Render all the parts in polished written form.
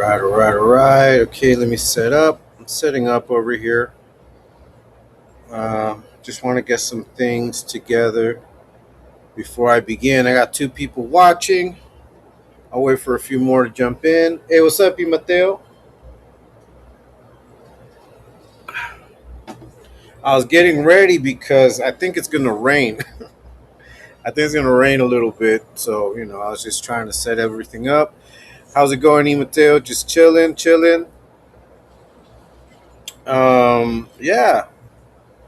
All right. Okay, let me set up. I'm setting up over here. Just want to get some things together before I begin. I got two people watching. I'll wait for a few more to jump in. Hey, what's up, you Mateo? I was getting ready because I think it's gonna rain. I think it's gonna rain a little bit, so I was just trying to set everything up. How's it going, E Mateo? Just chilling, chilling. Yeah,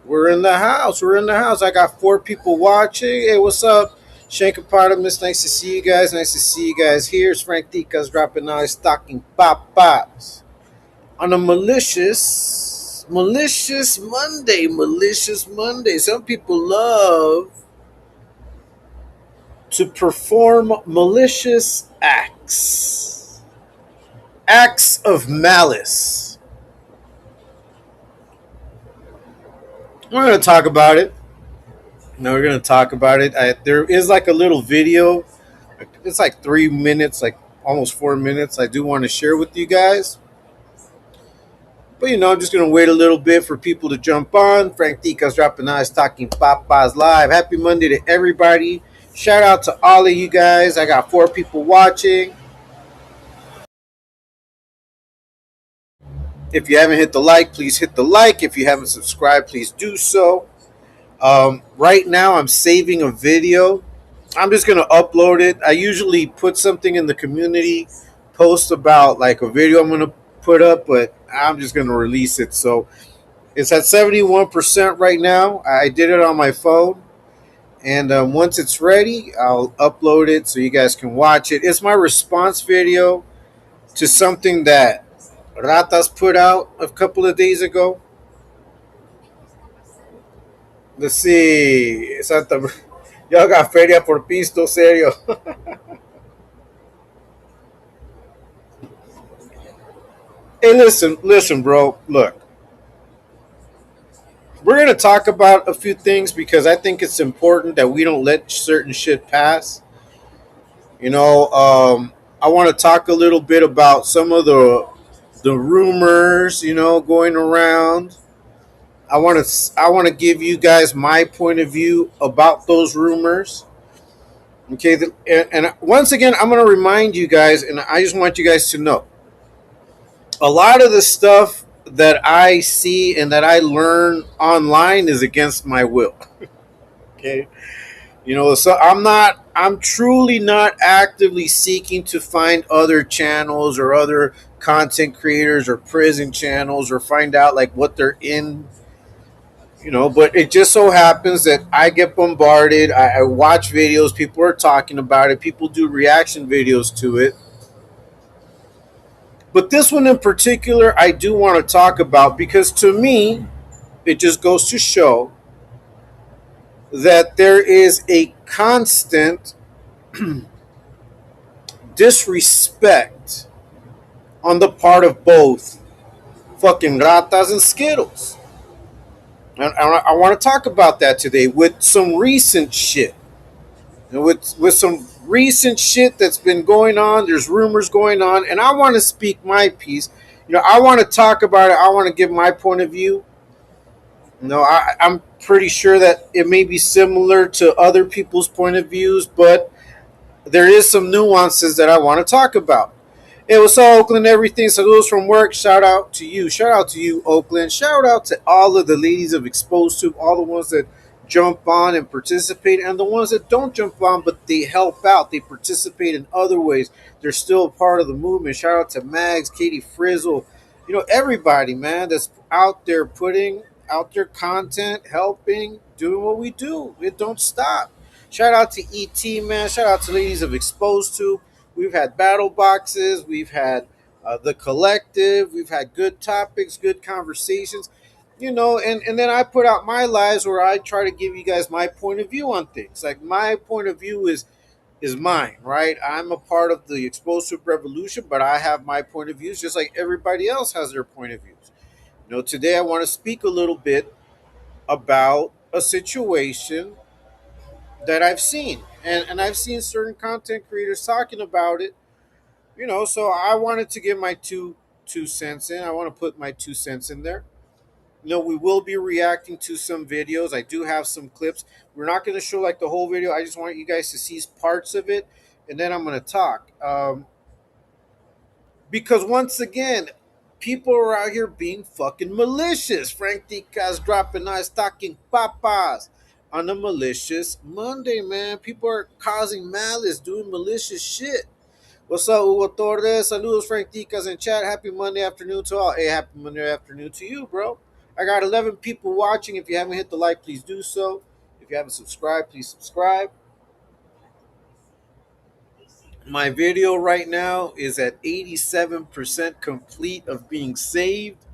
we're in the house. We're in the house. I got four people watching. Hey, what's up? Shankapotamus, nice to see you guys. Nice to see you guys here. It's Frank Dika's dropping out his stocking papas on a malicious Monday. Malicious Monday. Some people love to perform malicious acts of malice. We're going to talk about it. No, we're going to talk about it. There is like a little video. It's like 3 minutes, like almost 4 minutes. I do want to share with you guys. But I'm just gonna wait a little bit for people to jump on. Frank Dika's dropping eyes talking Papas live. Happy Monday to everybody. Shout out to all of you guys. I got four people watching. If you haven't hit the like, please hit the like. If you haven't subscribed, please do so. Right now, I'm saving a video. I'm just gonna upload it. I usually put something in the community post about like a video I'm gonna put up, but I'm just gonna release it. So it's at 71% right now. I did it on my phone, and once it's ready, I'll upload it so you guys can watch it. It's my response video to something that Ratas put out a couple of days ago. Let's see, Santa, y'all got feria por pisto, serio. Hey, listen, bro. Look, we're gonna talk about a few things because I think it's important that we don't let certain shit pass. You know, I want to talk a little bit about some of the rumors, going around. I want to give you guys my point of view about those rumors. Okay, and once again, I'm going to remind you guys, and I just want you guys to know, a lot of the stuff that I see and that I learn online is against my will. Okay, so I'm truly not actively seeking to find other channels or other content creators or prison channels or find out like what they're in. But it just so happens that I get bombarded. I watch videos, people are talking about it, people do reaction videos to it. But this one in particular I do want to talk about because to me it just goes to show that there is a constant disrespect on the part of both fucking Ratas and Skittles. And I want to talk about that today with some recent shit. With some recent shit that's been going on, there's rumors going on, and I want to speak my piece. I want to talk about it. I want to give my point of view. I'm pretty sure that it may be similar to other people's point of views, but there is some nuances that I want to talk about. Hey, what's up, Oakland? Everything. Saludos from work. Shout out to you. Shout out to you, Oakland. Shout out to all of the ladies of Exposed to, all the ones that jump on and participate, and the ones that don't jump on, but they help out. They participate in other ways. They're still a part of the movement. Shout out to Mags, Katie Frizzle. Everybody, man, that's out there putting out their content, helping, doing what we do. It don't stop. Shout out to ET, man. Shout out to ladies of Exposed to. We've had battle boxes. We've had the collective. We've had good topics, good conversations. And then I put out my lives where I try to give you guys my point of view on things. Like my point of view is mine, right? I'm a part of the explosive revolution, but I have my point of views just like everybody else has their point of views. Today I want to speak a little bit about a situation that I've seen. And I've seen certain content creators talking about it. So I wanted to give my two cents in. I want to put my 2 cents in there. We will be reacting to some videos. I do have some clips. We're not going to show like the whole video. I just want you guys to see parts of it, and then I'm going to talk. Because once again, people are out here being fucking malicious. Frank Dika's dropping nice talking papas on a malicious Monday, man. People are causing malice, doing malicious shit. What's up, Hugo Torres? Saludos, Frank Dicas in chat. Happy Monday afternoon to all. Hey, happy Monday afternoon to you, bro. I got 11 people watching. If you haven't hit the like, please do so. If you haven't subscribed, please subscribe. My video right now is at 87% complete of being saved.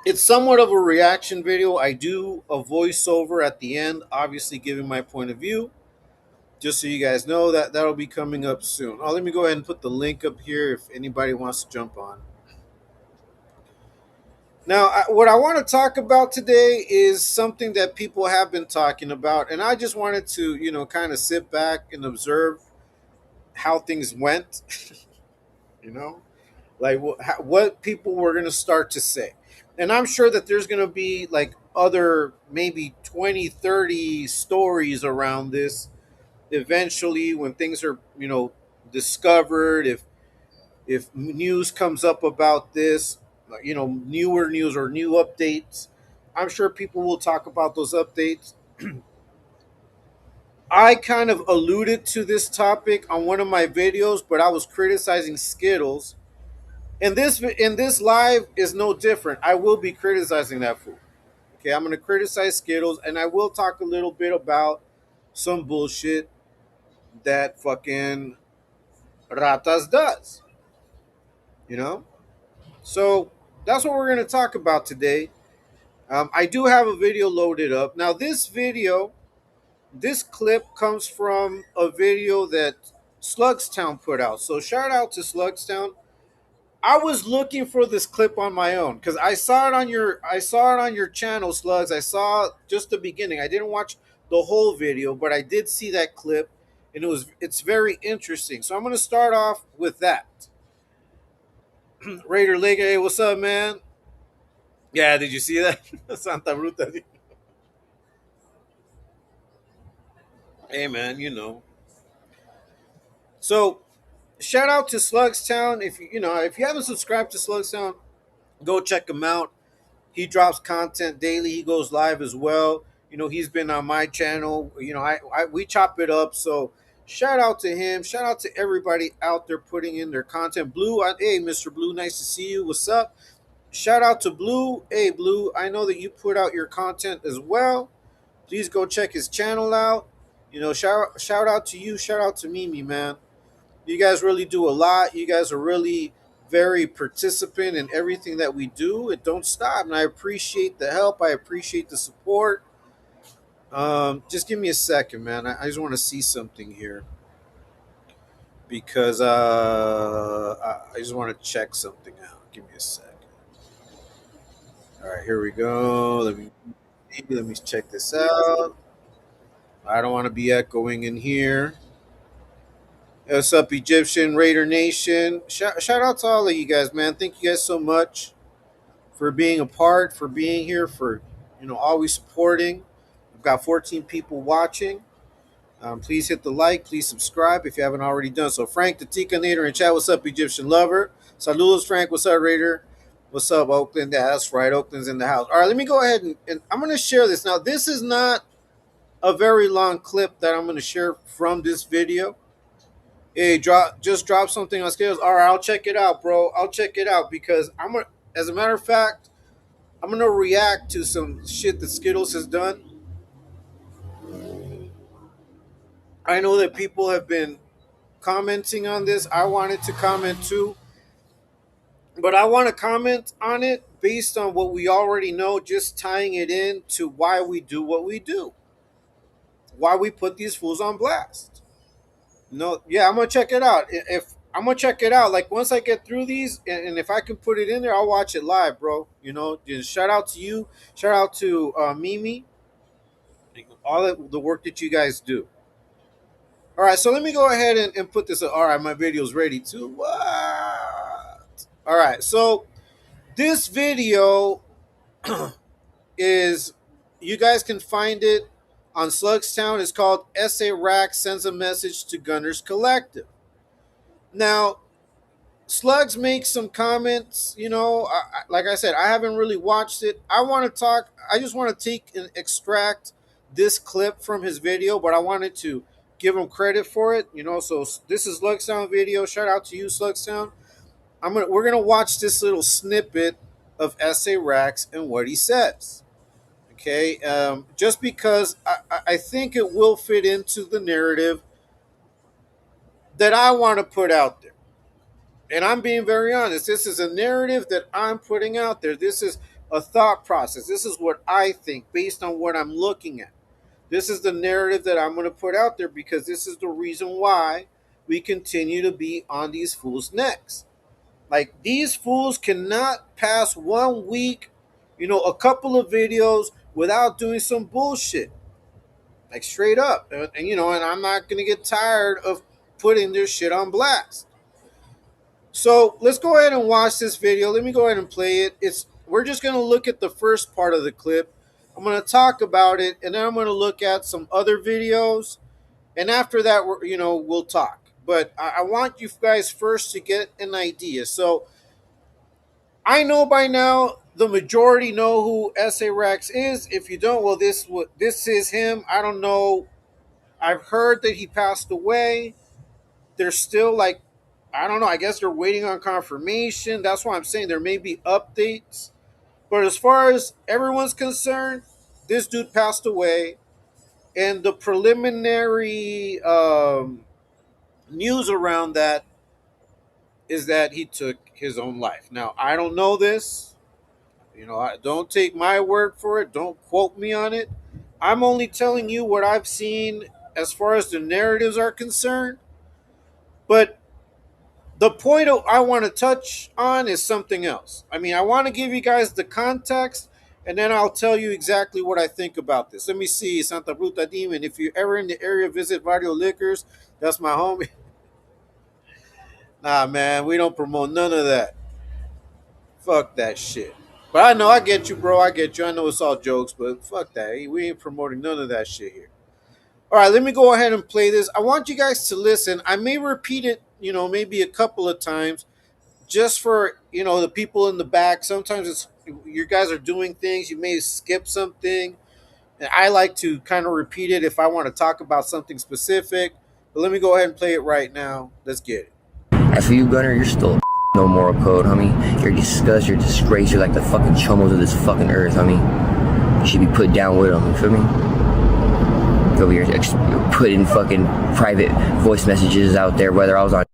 It's somewhat of a reaction video. I do a voiceover at the end, obviously giving my point of view. Just so you guys know that that'll be coming up soon. Oh, let me go ahead and put the link up here if anybody wants to jump on. Now, what I want to talk about today is something that people have been talking about, and I just wanted to, kind of sit back and observe how things went, you know, like what people were going to start to say. And I'm sure that there's going to be like other maybe 20, 30 stories around this eventually when things are, discovered, if news comes up about this, newer news or new updates, I'm sure people will talk about those updates. I kind of alluded to this topic on one of my videos, but I was criticizing Skittles. And this live is no different. I will be criticizing that food. Okay, I'm going to criticize Skittles, and I will talk a little bit about some bullshit that fucking Ratas does. You know, so that's what we're going to talk about today. I do have a video loaded up. Now, this clip comes from a video that Slugstown put out. So, shout out to Slugstown. I was looking for this clip on my own because I saw it on your channel, Slugs. I saw just the beginning. I didn't watch the whole video, but I did see that clip, and it's very interesting. So I'm going to start off with that. Raider Lake, hey, what's up, man? Yeah, did you see that? Santa Bruta. Hey, man, So, shout out to Slugstown. If you haven't subscribed to Slugstown, go check him out. He drops content daily. He goes live as well. He's been on my channel. We chop it up. So, shout out to him. Shout out to everybody out there putting in their content. Blue, hey, Mr. Blue, nice to see you. What's up? Shout out to Blue. Hey, Blue, I know that you put out your content as well. Please go check his channel out. Shout out to you. Shout out to Mimi, man. You guys really do a lot. You guys are really very participant in everything that we do. It don't stop, and I appreciate the help. I appreciate the support. Just give me a second, man. I just want to see something here because I just want to check something out. Give me a second. All right, here we go. Let me check this out. I don't want to be echoing in here. What's up, Egyptian Raider Nation? Shout out to all of you guys, man. Thank you guys so much for being a part, for being here, for always supporting. I've got 14 people watching. Please hit the like, please subscribe if you haven't already done so. Frank the Tikanator in chat. What's up, Egyptian lover? Saludos, Frank. What's up, Raider? What's up, Oakland? Yeah, that's right. Oakland's in the house. All right, let me go ahead and I'm going to share this. Now, this is not a very long clip that I'm going to share from this video. Hey, drop something on Skittles. All right, I'll check it out, bro. I'll check it out because as a matter of fact, I'm gonna react to some shit that Skittles has done. I know that people have been commenting on this. I wanted to comment too, but I want to comment on it based on what we already know, just tying it in to why we do what we do, why we put these fools on blast. No, yeah, I'm gonna check it out. If I'm gonna check it out, like once I get through these, and if I can put it in there, I'll watch it live, bro. Just shout out to you, shout out to Mimi, all the work that you guys do. All right, so let me go ahead and put this. All right, my video's ready too. What? All right, so this video is, you guys can find it on Slugstown. It's called SA Rack Sends a Message to Gunners Collective. Now, Slugs makes some comments. Like I said, I haven't really watched it. I want to talk. I just want to take and extract this clip from his video, but I wanted to give him credit for it. So this is Slugstown video. Shout out to you, Slugstown. We're gonna watch this little snippet of SA Rax and what he says. Okay, just because I think it will fit into the narrative that I want to put out there. And I'm being very honest. This is a narrative that I'm putting out there. This is a thought process. This is what I think based on what I'm looking at. This is the narrative that I'm going to put out there because this is the reason why we continue to be on these fools' necks. Like, these fools cannot pass 1 week, a couple of videos without doing some bullshit. Like, straight up. And I'm not going to get tired of putting their shit on blast. So let's go ahead and watch this video. Let me go ahead and play it. We're just going to look at the first part of the clip. I'm going to talk about it, and then I'm going to look at some other videos, and after that, we'll talk. But I want you guys first to get an idea. So I know by now the majority know who SA Rax is. If you don't, well, this is him. I don't know. I've heard that he passed away. There's still, like, I don't know. I guess they're waiting on confirmation. That's why I'm saying there may be updates. But as far as everyone's concerned, this dude passed away. And the preliminary news around that is that he took his own life. Now, I don't know this. Don't take my word for it. Don't quote me on it. I'm only telling you what I've seen as far as the narratives are concerned. But the point I want to touch on is something else. I mean, I want to give you guys the context, and then I'll tell you exactly what I think about this. Let me see, Santa Bruta Demon. If you're ever in the area, visit Vario Liquors. That's my homie. Nah, man, we don't promote none of that. Fuck that shit. But I know, I get you, bro. I get you. I know it's all jokes, but fuck that. We ain't promoting none of that shit here. All right, let me go ahead and play this. I want you guys to listen. I may repeat it, maybe a couple of times, just for the people in the back. Sometimes it's you guys are doing things, you may skip something, and I like to kind of repeat it if I want to talk about something specific. But let me go ahead and play it right now. Let's get it. As for you, Gunner, you're still no moral code, homie. You're disgust, you're disgrace, you're like the fucking chomos of this fucking earth, homie. You should be put down with them, you feel me? Over here, you're putting fucking private voice messages out there, whether I was on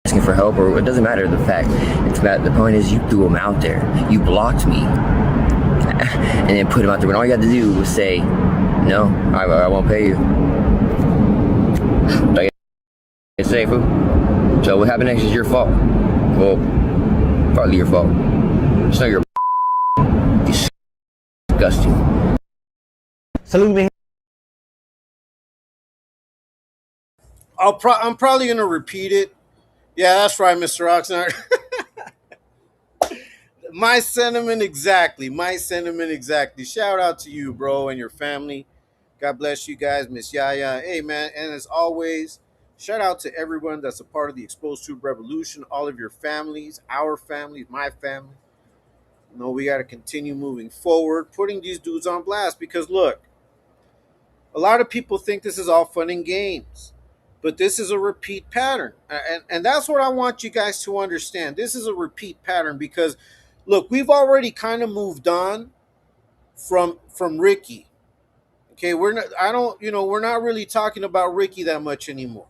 asking for help or it doesn't matter. The point is you threw them out there. You blocked me and then put them out there when all you had to do was say, no, I won't pay you. It's safe. So what happened next is your fault. Well, partly your fault. It's not your disgusting. Salute me. I'm probably gonna repeat it. Yeah, that's right, Mr. Oxnard. My sentiment exactly. My sentiment exactly. Shout out to you, bro, and your family. God bless you guys, Miss Yaya. Hey, man, and as always, shout out to everyone that's a part of the Exposed Tube Revolution, all of your families, our families, my family. We got to continue moving forward, putting these dudes on blast because, look, a lot of people think this is all fun and games, but this is a repeat pattern. And that's what I want you guys to understand. This is a repeat pattern because, look, we've already kind of moved on from Ricky. Okay, we're not really talking about Ricky that much anymore.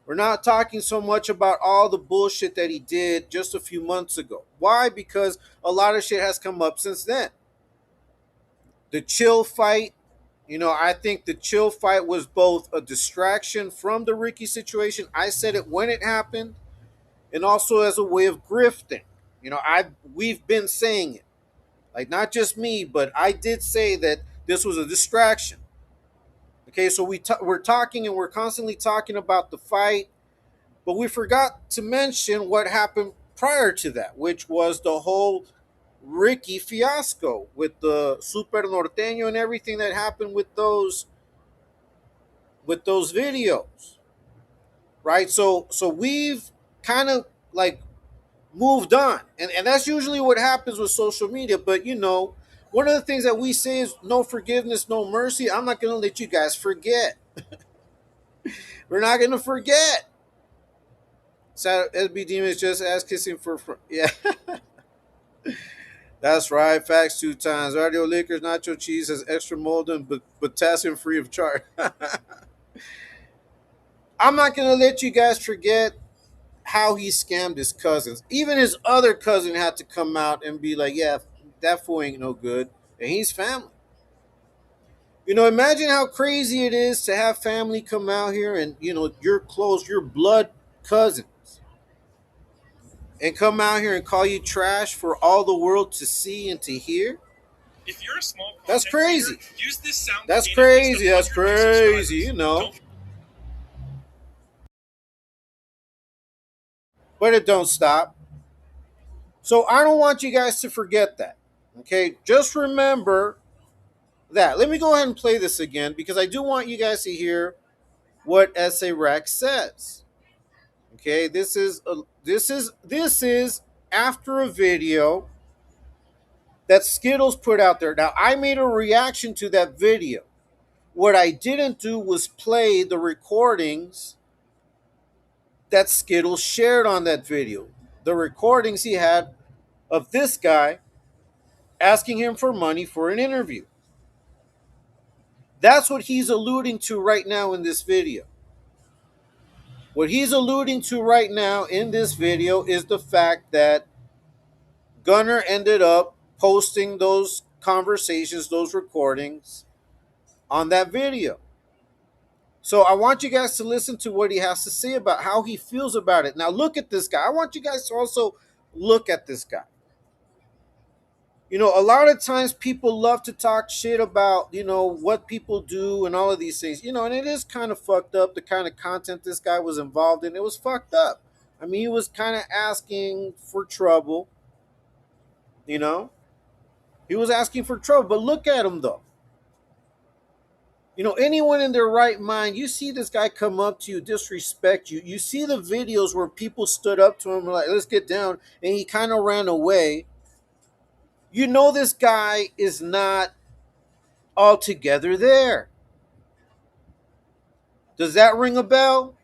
We're not talking so much about all the bullshit that he did just a few months ago. Why? Because a lot of shit has come up since then. The chill fight, I think the chill fight was both a distraction from the Ricky situation. I said it when it happened, and also as a way of grifting. We've been saying it. Like, not just me, but I did say that this was a distraction. Okay, so we're talking and we're constantly talking about the fight, but we forgot to mention what happened prior to that, which was the whole Ricky fiasco with the Super Norteño and everything that happened with those videos, right? So we've kind of like moved on, and that's usually what happens with social media. But one of the things that we say is no forgiveness, no mercy. I'm not going to let you guys forget. We're not going to forget. So SB Demons just ass kissing yeah. That's right. Facts 2 times. Radio Liquors Nacho Cheese has extra mold and potassium free of charge. I'm not gonna let you guys forget how he scammed his cousins. Even his other cousin had to come out and be like, "Yeah, that fool ain't no good," and he's family. Imagine how crazy it is to have family come out here and your close, your blood cousins, and come out here and call you trash for all the world to see and to hear. If you're a small that's crazy. Creator, use this sound. That's crazy. That's crazy. But it don't stop. So I don't want you guys to forget that. Okay, just remember that. Let me go ahead and play this again because I do want you guys to hear what SA Rex says. Okay, this is after a video that Skittles put out there. Now I made a reaction to that video. What I didn't do was play the recordings that Skittles shared on that video. The recordings he had of this guy asking him for money for an interview. That's what he's alluding to right now in this video. What he's alluding to right now in this video is the fact that Gunner ended up posting those conversations, those recordings on that video. So I want you guys to listen to what he has to say about how he feels about it. Now look at this guy. I want you guys to also look at this guy. A lot of times people love to talk shit about, what people do and all of these things, and it is kind of fucked up the kind of content this guy was involved in. It was fucked up. I mean, he was kind of asking for trouble, you know? He was asking for trouble, but look at him though. Anyone in their right mind, you see this guy come up to you, disrespect you. You see the videos where people stood up to him like, let's get down, and he kind of ran away. This guy is not altogether there. Does that ring a bell?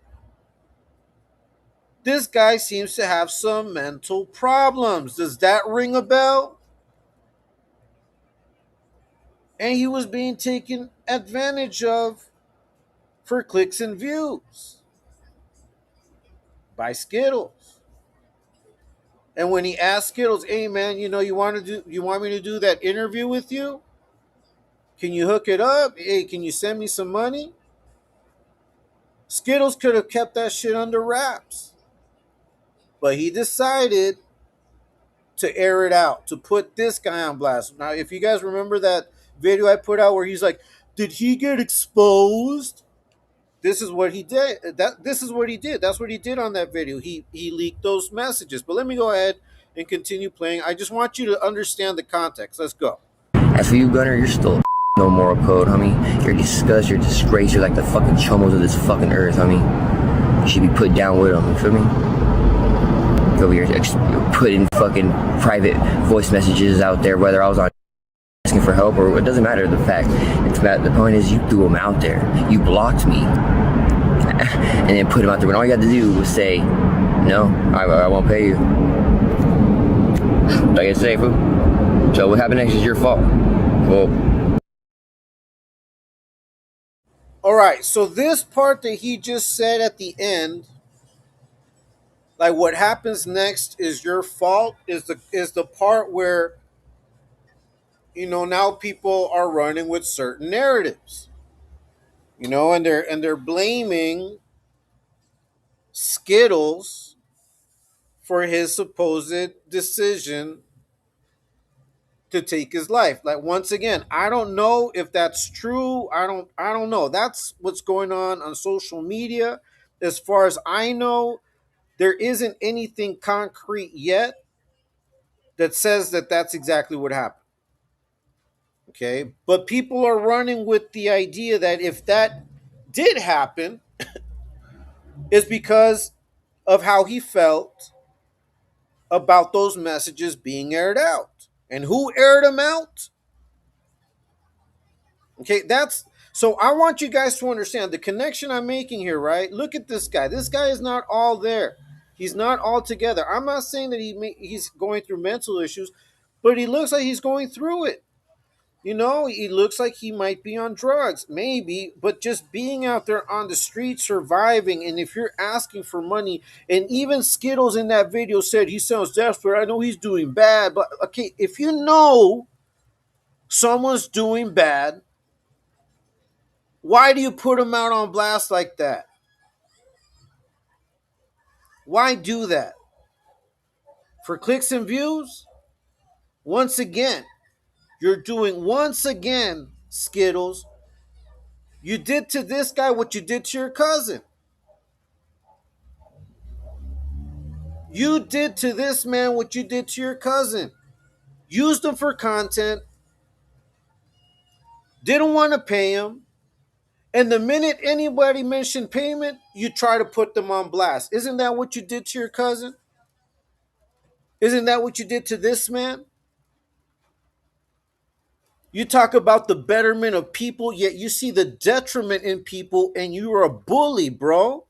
This guy seems to have some mental problems. Does that ring a bell? And he was being taken advantage of for clicks and views by Skittles. And when he asked Skittles, "Hey man, you want me to do that interview with you? Can you hook it up? Hey, can you send me some money?" Skittles could have kept that shit under wraps. But he decided to air it out, to put this guy on blast. Now, if you guys remember that video I put out where he's like, "Did he get exposed?" This is what he did. This is what he did. That's what he did on that video. He leaked those messages. But let me go ahead and continue playing. I just want you to understand the context. Let's go. As for you, Gunner, you're still no moral code, homie. You're a disgust, you're a disgrace, you're like the fucking chomos of this fucking earth, homie. You should be put down with them, you feel me? Over here, you're putting fucking private voice messages out there, whether I was on asking for help or it doesn't matter. The point is you threw them out there. You blocked me. And then put them out there when all you had to do was say, "No, I won't pay you." What I get to say, fool? So what happened next is your fault. Well, all right, so this part that he just said at the end, like what happens next is your fault, is the part where now people are running with certain narratives. And they're blaming Skittles for his supposed decision to take his life. Like, once again, I don't know if that's true. I don't know. That's what's going on social media. As far as I know, there isn't anything concrete yet that says that that's exactly what happened. Okay? But people are running with the idea that if that did happen, it's because of how he felt about those messages being aired out. And who aired them out? Okay, that's so I want you guys to understand the connection I'm making here, right? Look at this guy. This guy is not all there. He's not all together. I'm not saying that he's going through mental issues, but he looks like he's going through it. You know, he looks like he might be on drugs, maybe, but just being out there on the street surviving. And if you're asking for money, and even Skittles in that video said he sounds desperate. I know he's doing bad, but okay, if you know someone's doing bad, why do you put him out on blast like that? Why do that? For clicks and views? Once again, you're doing, once again, Skittles, you did to this guy what you did to your cousin. You did to this man what you did to your cousin. Used him for content, didn't want to pay him, and the minute anybody mentioned payment, you try to put them on blast. Isn't that what you did to your cousin? Isn't that what you did to this man? You talk about the betterment of people, yet you see the detriment in people, and you're a bully, bro.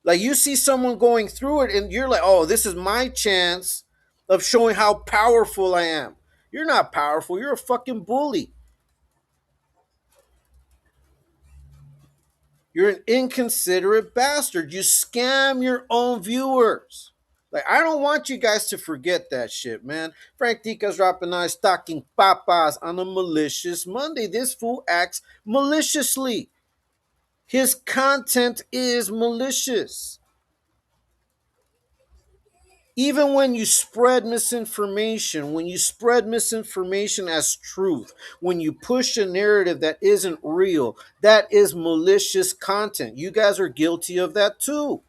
Like, you see someone going through it, and you're like, oh, this is my chance of showing how powerful I am. You're not powerful. You're a fucking bully. You're an inconsiderate bastard. You scam your own viewers. Like, I don't want you guys to forget that shit, man. Frank Dica's dropping nice Talkin papas on a malicious Monday. This fool acts maliciously. His content is malicious. Even when you spread misinformation as truth, when you push a narrative that isn't real, that is malicious content. You guys are guilty of that too.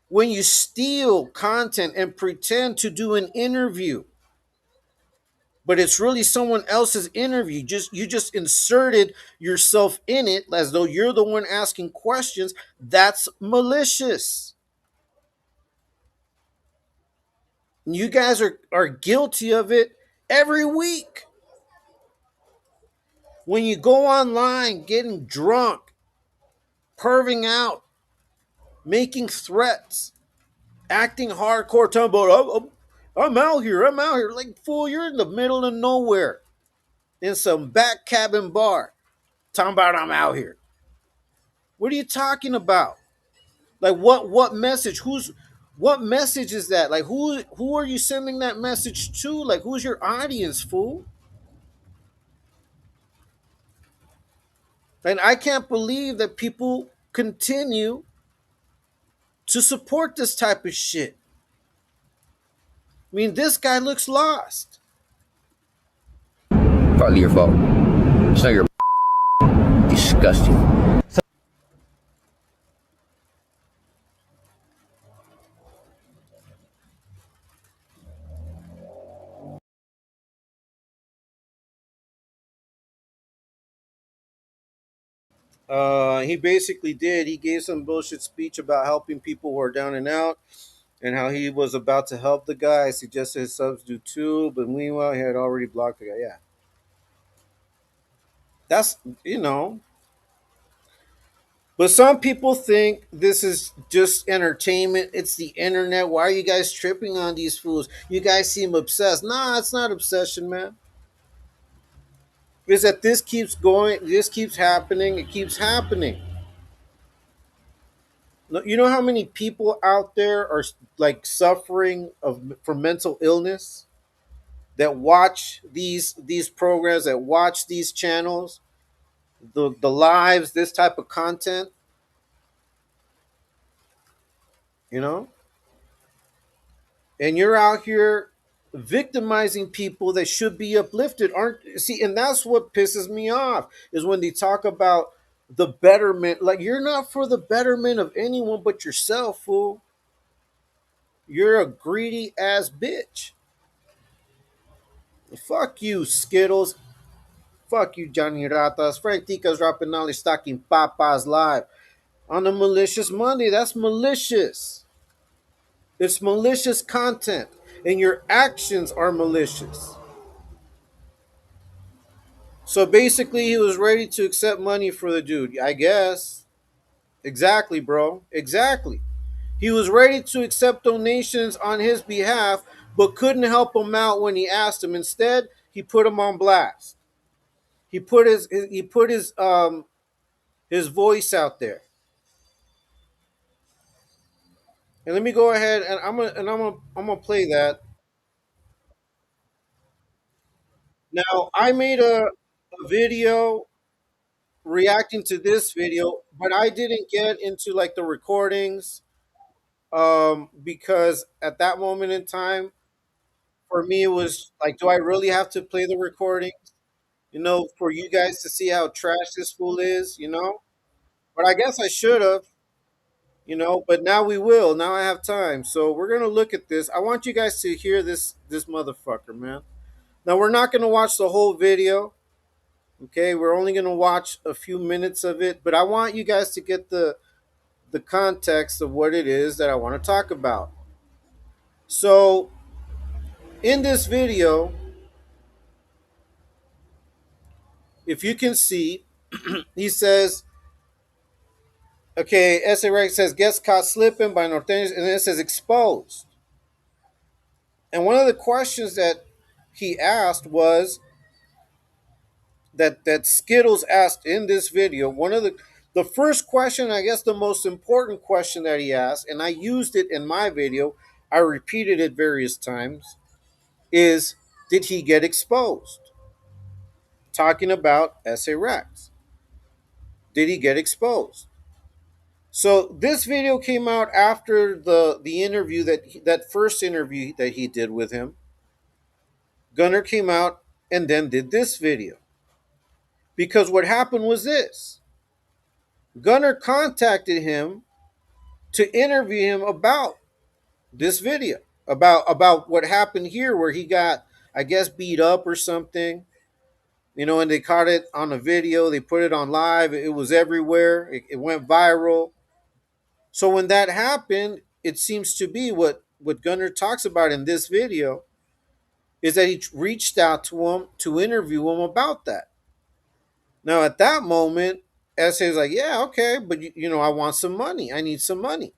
When you steal content and pretend to do an interview, but it's really someone else's interview, you just inserted yourself in it as though you're the one asking questions, that's malicious. You guys are guilty of it every week. When you go online getting drunk, perving out, making threats, acting hardcore, talking about, I'm out here, I'm out here. Like, fool, you're in the middle of nowhere in some back cabin bar talking about I'm out here. What are you talking about? Like, what message? What message is that? Like, who are you sending that message to? Like, who's your audience, fool? And I can't believe that people continue to support this type of shit. I mean, this guy looks lost. Partly your fault. It's not your disgusting. He basically did. He gave some bullshit speech about helping people who are down and out, and how he was about to help the guy. I suggested his subs do too, but meanwhile, he had already blocked the guy. Yeah, that's, you know. But some people think this is just entertainment. It's the internet. Why are you guys tripping on these fools? You guys seem obsessed. Nah, it's not obsession, man. Is that this keeps going, this keeps happening, it keeps happening. You know how many people out there are like suffering of from mental illness, that watch these programs, that watch these channels, the lives, this type of content, you know? And you're out here victimizing people that should be uplifted. Aren't see, and that's what pisses me off is when they talk about the betterment. Like, you're not for the betterment of anyone but yourself, fool. You're a greedy ass bitch. Fuck you, Skittles. Fuck you, Johnny Ratas. Frank Tica's dropping knowledge, stocking Papa's live on a malicious Monday. That's malicious. It's malicious content, and your actions are malicious. So basically, he was ready to accept money for the dude, I guess. Exactly, bro. Exactly. He was ready to accept donations on his behalf, but couldn't help him out when he asked him. Instead, he put him on blast. He put his voice out there. And let me go ahead and I'm gonna play that. Now I made a video reacting to this video, but I didn't get into like the recordings because at that moment in time, for me, it was like, do I really have to play the recording? For you guys to see how trash this fool is. But I guess I should have. But now we will. Now I have time. So we're gonna look at this. I want you guys to hear this motherfucker, man. Now we're not gonna watch the whole video. Okay, we're only gonna watch a few minutes of it, but I want you guys to get the context of what it is that I want to talk about. So in this video, if you can see, he says, okay, SA Rex says, gets caught slipping by Norteños, and then it says exposed. And one of the questions that he asked was that Skittles asked in this video. One of the first question, I guess the most important question that he asked, and I used it in my video, I repeated it various times, is did he get exposed? Talking about SA Rex. Did he get exposed? So this video came out after the interview that first interview that he did with him. Gunner came out and then did this video. Because what happened was this. Gunner contacted him to interview him about this video, about what happened here where he got, I guess, beat up or something. And they caught it on a video, they put it on live, it was everywhere, it went viral. So when that happened, it seems to be what Gunner talks about in this video is that he reached out to him to interview him about that. Now at that moment, SA was like, yeah, okay, but I want some money. I need some money.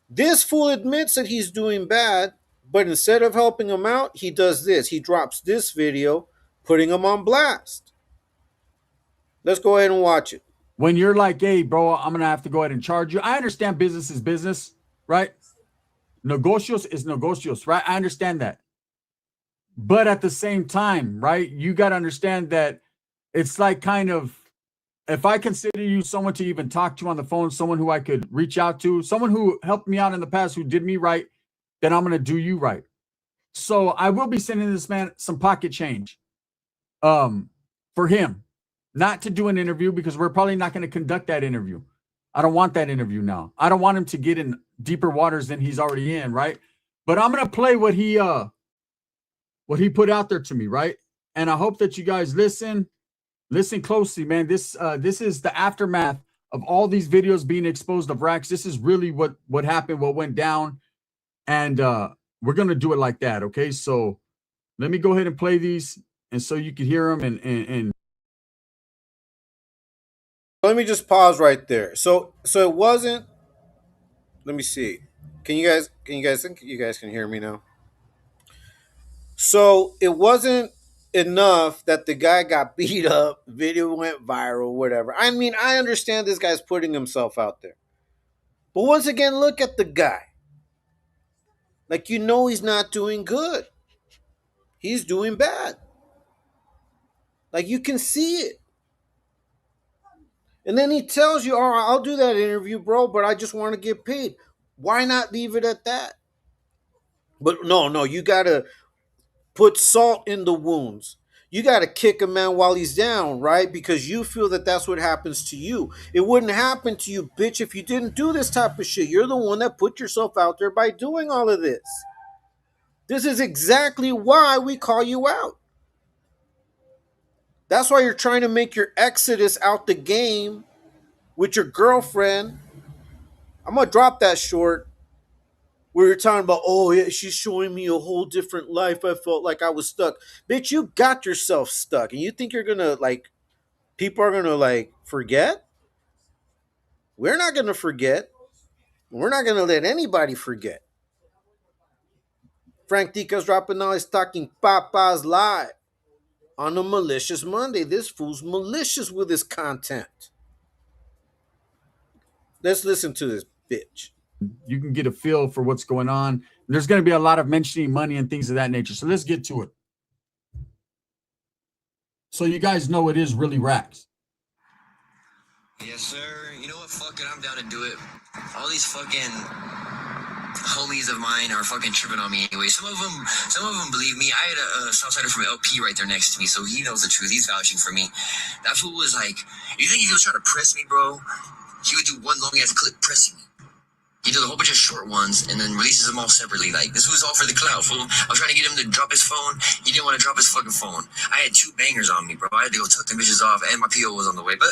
This fool admits that he's doing bad, but instead of helping him out, he does this. He drops this video, putting him on blast. Let's go ahead and watch it. When you're like, hey, bro, I'm going to have to go ahead and charge you. I understand business is business, right? Negocios is negocios, right? I understand that. But at the same time, right, you got to understand that it's like kind of, if I consider you someone to even talk to on the phone, someone who I could reach out to, someone who helped me out in the past, who did me right, then I'm going to do you right. So I will be sending this man some pocket change for him, not to do an interview, because we're probably not going to conduct that interview. I don't want that interview now. I don't want him to get in deeper waters than he's already in, right? But I'm going to play what he put out there to me, right? And I hope that you guys listen closely, man. This is the aftermath of all these videos being exposed of Rax. This is really what happened, what went down. And we're going to do it like that, okay? So let me go ahead and play these, and so you can hear them. And Let me just pause right there. So it wasn't. Let me see. Can you guys think you guys can hear me now? So it wasn't enough that the guy got beat up, video went viral, whatever. I mean, I understand this guy's putting himself out there. But once again, look at the guy. Like, he's not doing good. He's doing bad. Like, you can see it. And then he tells you, all right, I'll do that interview, bro, but I just want to get paid. Why not leave it at that? But no, no, you gotta put salt in the wounds. You got to kick a man while he's down, right? Because you feel that that's what happens to you. It wouldn't happen to you, bitch, if you didn't do this type of shit. You're the one that put yourself out there by doing all of this. This is exactly why we call you out. That's why you're trying to make your exodus out the game with your girlfriend. I'm going to drop that short. We were talking about, oh, yeah, she's showing me a whole different life. I felt like I was stuck. Bitch, you got yourself stuck. And you think you're going to, like, people are going to, like, forget? We're not going to forget. We're not going to let anybody forget. Frank Dica's dropping now. He's talking Papa's live on a Malicious Monday. This fool's malicious with his content. Let's listen to this bitch. You can get a feel for what's going on. There's going to be a lot of mentioning money and things of that nature. So let's get to it. So you guys know it is really racks. Yes, sir. You know what? Fuck it. I'm down to do it. All these fucking homies of mine are fucking tripping on me anyway. Some of them believe me. I had a Southsider from LP right there next to me, so he knows the truth. He's vouching for me. That fool was like, you think he was trying to press me, bro? He would do one long ass clip pressing me. He does a whole bunch of short ones and then releases them all separately. Like, this was all for the clout, fool. I was trying to get him to drop his phone. He didn't want to drop his fucking phone. I had 2 bangers on me, bro. I had to go tuck the bitches off, and my PO was on the way. But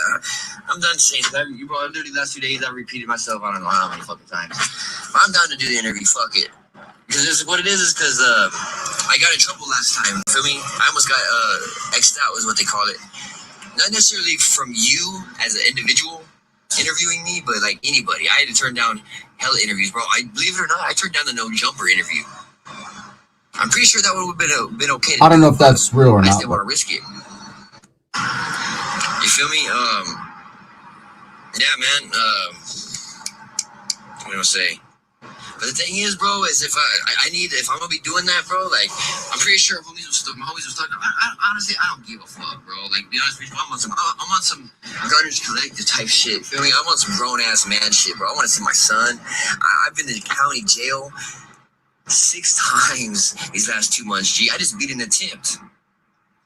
I'm done saying that. Bro, literally the last 2 days, I repeated myself, I don't know how many fucking times. But I'm down to do the interview. Fuck it. Because this is what it is because I got in trouble last time. Feel me? I almost got X'd out is what they call it. Not necessarily from you as an individual interviewing me, but like anybody. I had to turn down hella interviews, bro. I believe it or not, I turned down the no jumper interview. I'm pretty sure that would have been okay. I don't know if that's real or I not. just didn't want to risk it. You feel me? Yeah, man. What do I say? But the thing is, bro, is if if I'm gonna be doing that, bro, like I'm pretty sure if my homies was talking. Honestly, I don't give a fuck, bro. Like, be honest with you, I'm on some Gunners Collective type shit. Feel me? I'm on some grown ass man shit, bro. I want to see my son. I've been in county jail 6 times these last 2 months. G, I just beat an attempt.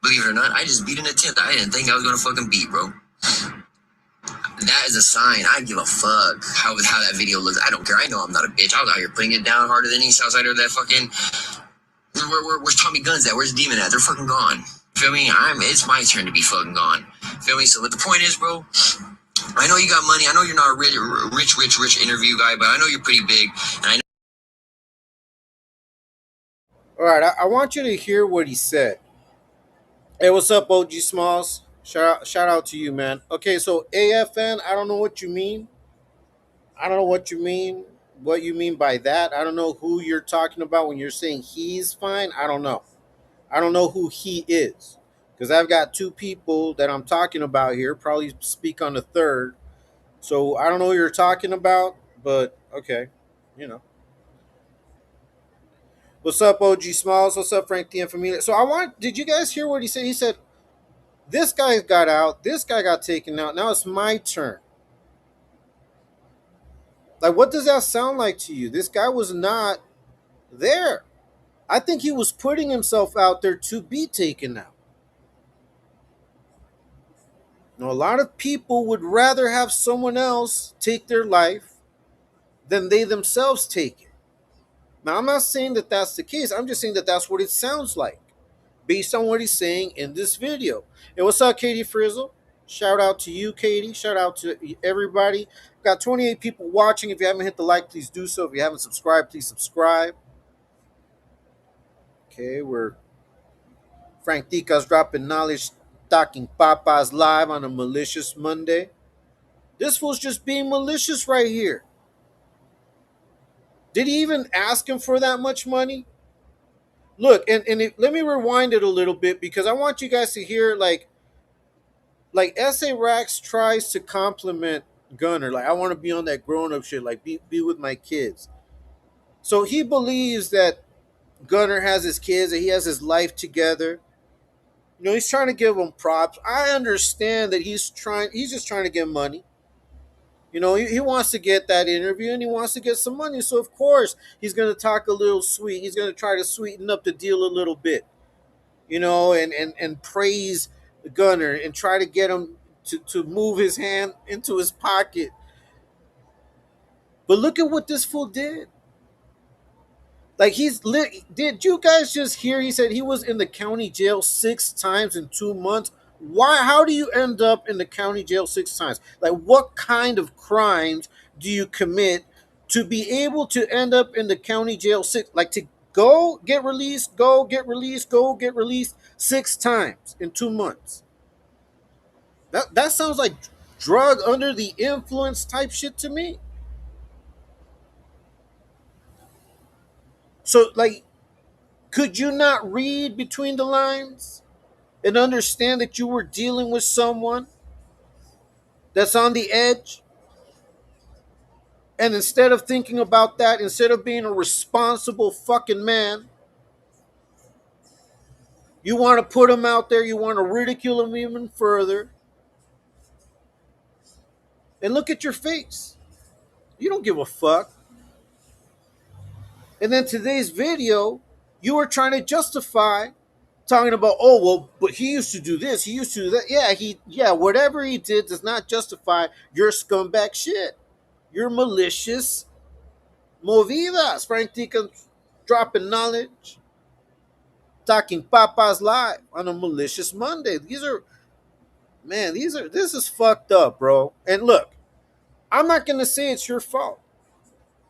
Believe it or not, I just beat an attempt. I didn't think I was gonna fucking beat, bro. That is a sign. I give a fuck how that video looks. I don't care. I know I'm not a bitch. I was out here putting it down harder than any Southsider that fucking. Where's Tommy Guns at? Where's Demon at? They're fucking gone. Feel me? It's my turn to be fucking gone. Feel me? So what the point is, bro, I know you got money. I know you're not a rich interview guy, but I know you're pretty big. And I know. All right, I want you to hear what he said. Hey, what's up, OG Smalls? Shout out to you, man. Okay, so AFN, I don't know what you mean. I don't know what you mean. What you mean by that? I don't know who you're talking about when you're saying he's fine. I don't know. I don't know who he is because I've got 2 people that I'm talking about here. Probably speak on the third. So I don't know what you're talking about, but okay, you know. What's up, OG Smalls? What's up, Frank the Familia? So did you guys hear what he said? He said, this guy got out, this guy got taken out. Now it's my turn. Like, what does that sound like to you? This guy was not there. I think he was putting himself out there to be taken out. Now, a lot of people would rather have someone else take their life than they themselves take it. Now, I'm not saying that that's the case. I'm just saying that that's what it sounds like based on what he's saying in this video. Hey, what's up, Katie Frizzle? Shout out to you, Katie. Shout out to everybody. Got 28 people watching. If you haven't hit the like, please do so. If you haven't subscribed, please subscribe. Okay, we're Frank Dica's dropping knowledge, talking Papa's live on a Malicious Monday. This fool's just being malicious right here. Did he even ask him for that much money? Look, let me rewind it a little bit because I want you guys to hear like SA Rax tries to compliment Gunner. Like, I want to be on that grown up shit, like be with my kids. So he believes that Gunner has his kids, that he has his life together. You know, he's trying to give him props. I understand that he's just trying to get money. You know, he wants to get that interview and he wants to get some money. So of course he's going to talk a little sweet. He's going to try to sweeten up the deal a little bit, you know, and praise Gunner and try to get him to move his hand into his pocket. But look at what this fool did. Like he's lit. Did you guys just hear? He said he was in the county jail 6 times in 2 months. Why? How do you end up in the county jail 6 times? Like, what kind of crimes do you commit to be able to end up in the county jail six? Like to go get released, go get released, go get released 6 times in 2 months. That sounds like drug under the influence type shit to me. So, like, could you not read between the lines and understand that you were dealing with someone that's on the edge? And instead of thinking about that, instead of being a responsible fucking man, you want to put him out there, you want to ridicule him even further. And look at your face. You don't give a fuck. And then today's video, you were trying to justify talking about, oh well, but he used to do this, he used to do that. Yeah, whatever he did does not justify your scumbag shit. Your malicious movidas. Ftdk dropping knowledge, talking papas live on a malicious Monday. This is fucked up, bro. And look, I'm not gonna say it's your fault.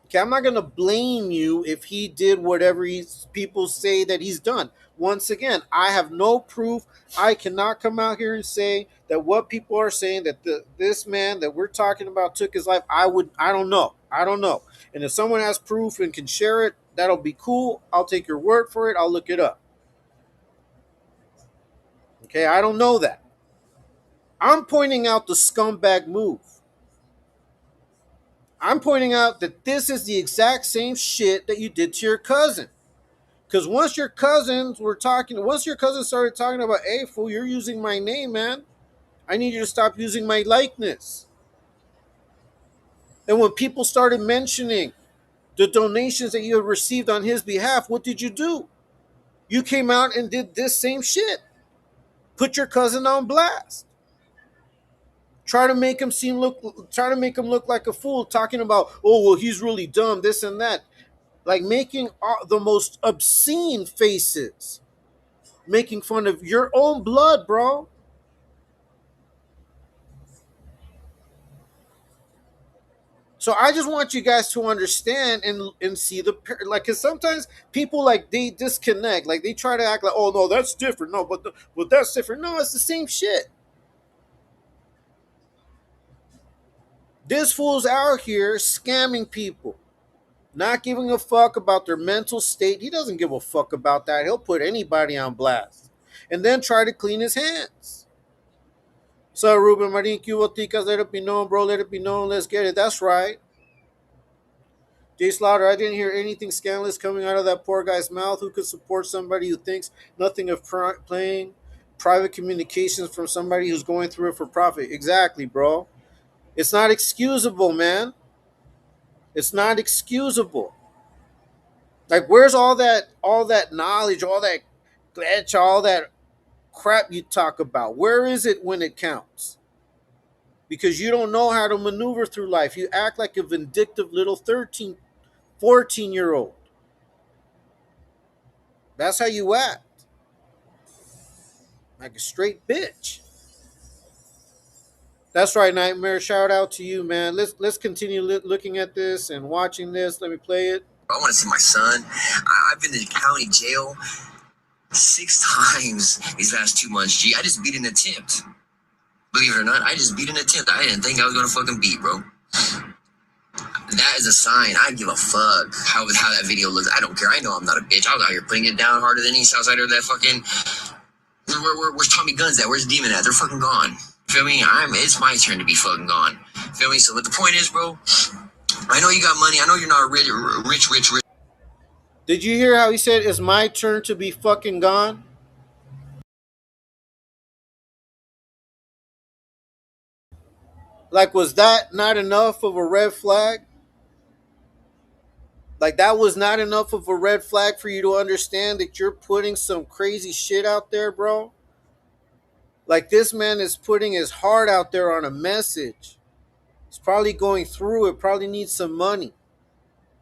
Okay, I'm not gonna blame you if he did whatever people say that he's done. Once again, I have no proof. I cannot come out here and say that what people are saying that this man that we're talking about took his life. I don't know. I don't know. And if someone has proof and can share it, that'll be cool. I'll take your word for it. I'll look it up. Okay, I don't know that. I'm pointing out the scumbag move. I'm pointing out that this is the exact same shit that you did to your cousin. Because once your cousins started talking about, hey, fool, you're using my name, man. I need you to stop using my likeness. And when people started mentioning the donations that you have received on his behalf, what did you do? You came out and did this same shit. Put your cousin on blast. Try to make him look like a fool, talking about, oh well, he's really dumb, this and that. Like making the most obscene faces, making fun of your own blood, bro. So I just want you guys to understand and see like, because sometimes people, like, they disconnect, like they try to act like, oh no, that's different, no, but that's different, no, it's the same shit. This fool's out here scamming people, not giving a fuck about their mental state. He doesn't give a fuck about that. He'll put anybody on blast and then try to clean his hands. So Ruben Marin, Cuba Ticas, let it be known, bro, let it be known, let's get it. That's right. Jay Slaughter, I didn't hear anything scandalous coming out of that poor guy's mouth. Who could support somebody who thinks nothing of playing private communications from somebody who's going through it for profit? Exactly, bro. It's not excusable, man. It's not excusable. Like, where's all that knowledge, all that glitch, all that crap you talk about? Where is it when it counts? Because you don't know how to maneuver through life. You act like a vindictive little 13, 14-year-old. That's how you act. Like a straight bitch. That's right, Nightmare. Shout out to you, man. Let's continue looking at this and watching this. Let me play it. I want to see my son. I've been to county jail 6 times these past 2 months, G. I just beat an attempt. Believe it or not, I just beat an attempt. I didn't think I was going to fucking beat, bro. That is a sign. I give a fuck how that video looks. I don't care. I know I'm not a bitch. I was out here putting it down harder than any Southsider that fucking... Where's Tommy Guns at? Where's Demon at? They're fucking gone. Feel me? It's my turn to be fucking gone. Feel me? So, but the point is, bro, I know you got money. I know you're not rich. Did you hear how he said, it's my turn to be fucking gone? Like, was that not enough of a red flag? Like, that was not enough of a red flag for you to understand that you're putting some crazy shit out there, bro? Like, this man is putting his heart out there on a message. He's probably going through it, probably needs some money.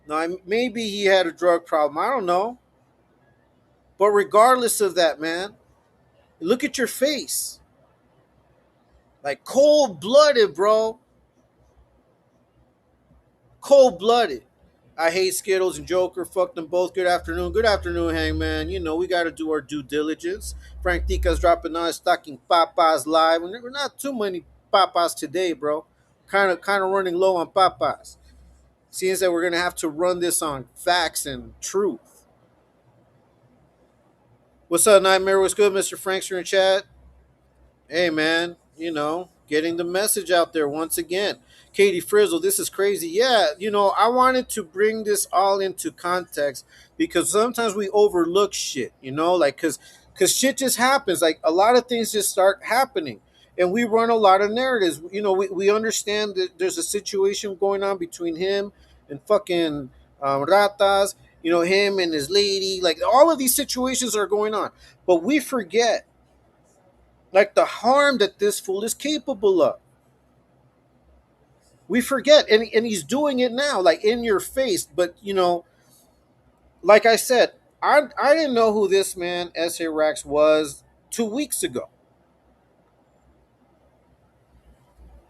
Now, maybe he had a drug problem. I don't know. But regardless of that, man, look at your face. Like, cold blooded, bro. Cold blooded. I hate Skittles and Joker. Fuck them both. Good afternoon. Good afternoon, Hangman. You know, we got to do our due diligence. Frank Tica's dropping on stocking Papas live. We're not too many Papas today, bro. Kind of running low on Papas. Seems that we're going to have to run this on facts and truth. What's up, Nightmare? What's good, Mr. Franks? You're in chat. Hey, man, getting the message out there once again. Katie Frizzle, this is crazy. Yeah, I wanted to bring this all into context because sometimes we overlook shit, like because shit just happens. Like, a lot of things just start happening. And we run a lot of narratives. We understand that there's a situation going on between him and fucking Ratas, him and his lady. Like, all of these situations are going on. But we forget like the harm that this fool is capable of. We forget, and he's doing it now, like in your face. But like I said, I didn't know who this man S.A. Rax was 2 weeks ago,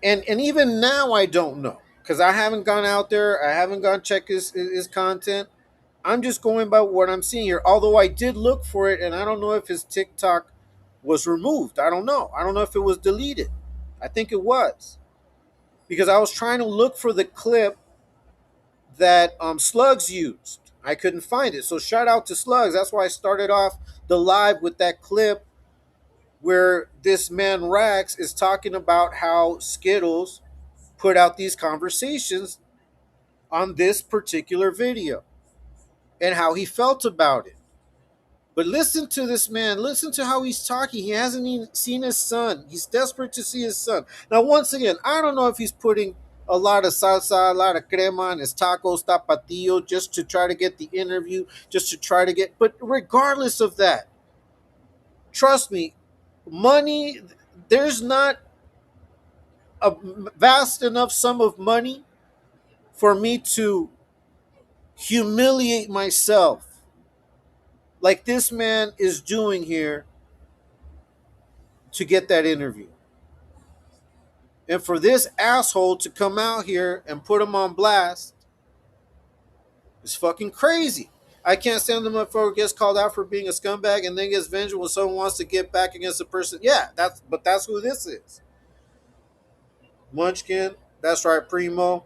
and even now I don't know because I haven't gone out there, I haven't gone check his content. I'm just going by what I'm seeing here. Although I did look for it, and I don't know if his TikTok was removed. I don't know. I don't know if it was deleted. I think it was, because I was trying to look for the clip that Slugs used. I couldn't find it. So shout out to Slugs. That's why I started off the live with that clip where this man Rax is talking about how Skittles put out these conversations on this particular video and how he felt about it. But listen to this man. Listen to how he's talking. He hasn't even seen his son. He's desperate to see his son. Now, once again, I don't know if he's putting a lot of salsa, a lot of crema on his tacos, tapatio, just to try to get the interview, just to try to get. But regardless of that, trust me, money, there's not a vast enough sum of money for me to humiliate myself like this man is doing here to get that interview. And for this asshole to come out here and put him on blast is fucking crazy. I can't stand the motherfucker gets called out for being a scumbag and then gets vengeful when someone wants to get back against a person. Yeah, that's who this is. Munchkin, that's right, Primo.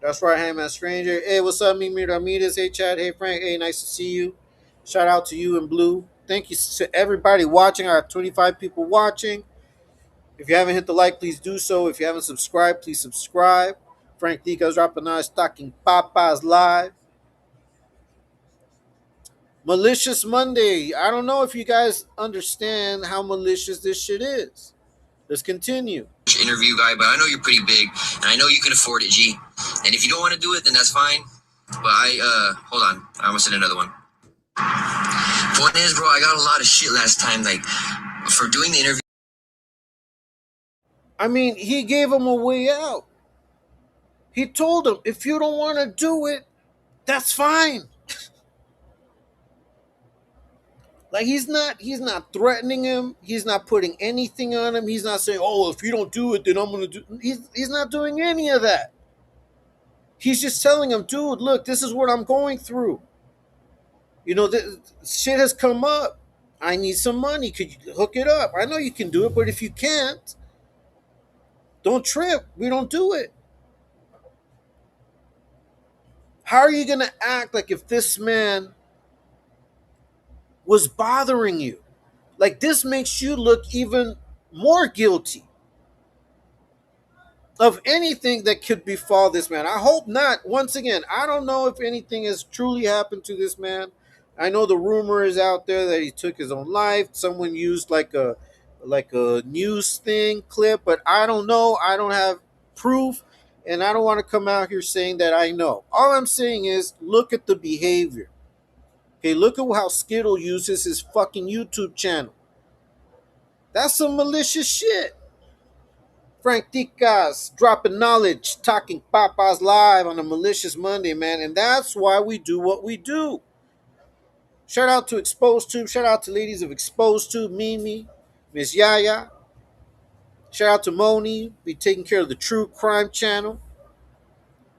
That's right, Hangman Stranger. Hey, what's up, Mimi Ramirez? Hey, Chad. Hey, Frank. Hey, nice to see you. Shout out to you in blue. Thank you to everybody watching. I have 25 people watching. If you haven't hit the like, please do so. If you haven't subscribed, please subscribe. Frank Dica's dropping on stocking Papas live. Malicious Monday. I don't know if you guys understand how malicious this shit is. Let's continue. Interview guy, but I know you're pretty big, and I know you can afford it, G. And if you don't want to do it, then that's fine. But hold on, I almost said another one. Point is, bro, I got a lot of shit last time, like, for doing the interview. I mean, he gave him a way out. He told him, if you don't want to do it, that's fine. Like, he's not threatening him. He's not putting anything on him. He's not saying, "Oh, if you don't do it, then I'm gonna do." He's not doing any of that. He's just telling him, "Dude, look, this is what I'm going through. Shit has come up. I need some money. Could you hook it up? I know you can do it, but if you can't, don't trip. We don't do it." How are you gonna act like if this man was bothering you? Like, this makes you look even more guilty of anything that could befall this man. I hope not. Once again, I don't know if anything has truly happened to this man. I know the rumor is out there that he took his own life. Someone used like a news thing clip, but I don't know. I don't have proof, and I don't want to come out here saying that I know. All I'm saying is look at the behavior. Okay, look at how Skittle uses his fucking YouTube channel. That's some malicious shit. Frank Ticas dropping knowledge, talking papas live on a malicious Monday, man, and that's why we do what we do. Shout out to Exposed Tube. Shout out to ladies of Exposed Tube, Mimi, Miss Yaya. Shout out to Moni, be taking care of the True Crime Channel.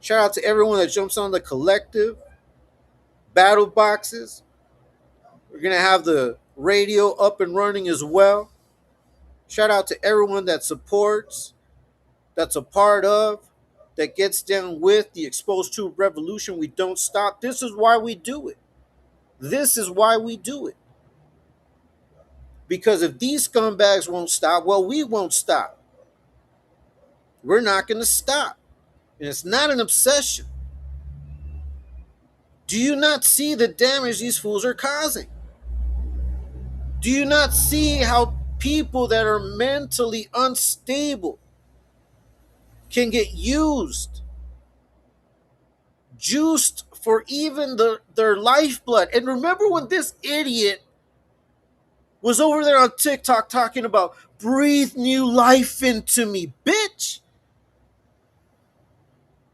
Shout out to everyone that jumps on the collective battle boxes. We're gonna have the radio up and running as well. Shout out to everyone that supports, that's a part of, that gets down with the Exposed Tube revolution. We don't stop. This is why we do it. This is why we do it. Because if these scumbags won't stop, well, we won't stop. We're not going to stop. And it's not an obsession. Do you not see the damage these fools are causing? Do you not see how people that are mentally unstable can get used, juiced for even their lifeblood? And remember when this idiot was over there on TikTok talking about breathe new life into me, bitch?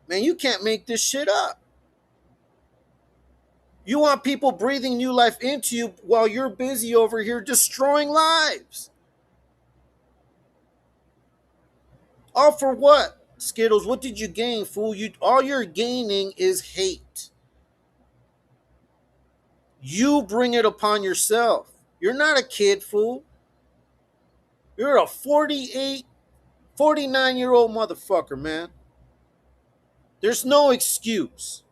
Man, you can't make this shit up. You want people breathing new life into you while you're busy over here destroying lives. All for what? Skittles, what did you gain, fool? All you're gaining is hate. You bring it upon yourself. You're not a kid, fool. You're a 48, 49-year-old motherfucker, man. There's no excuse.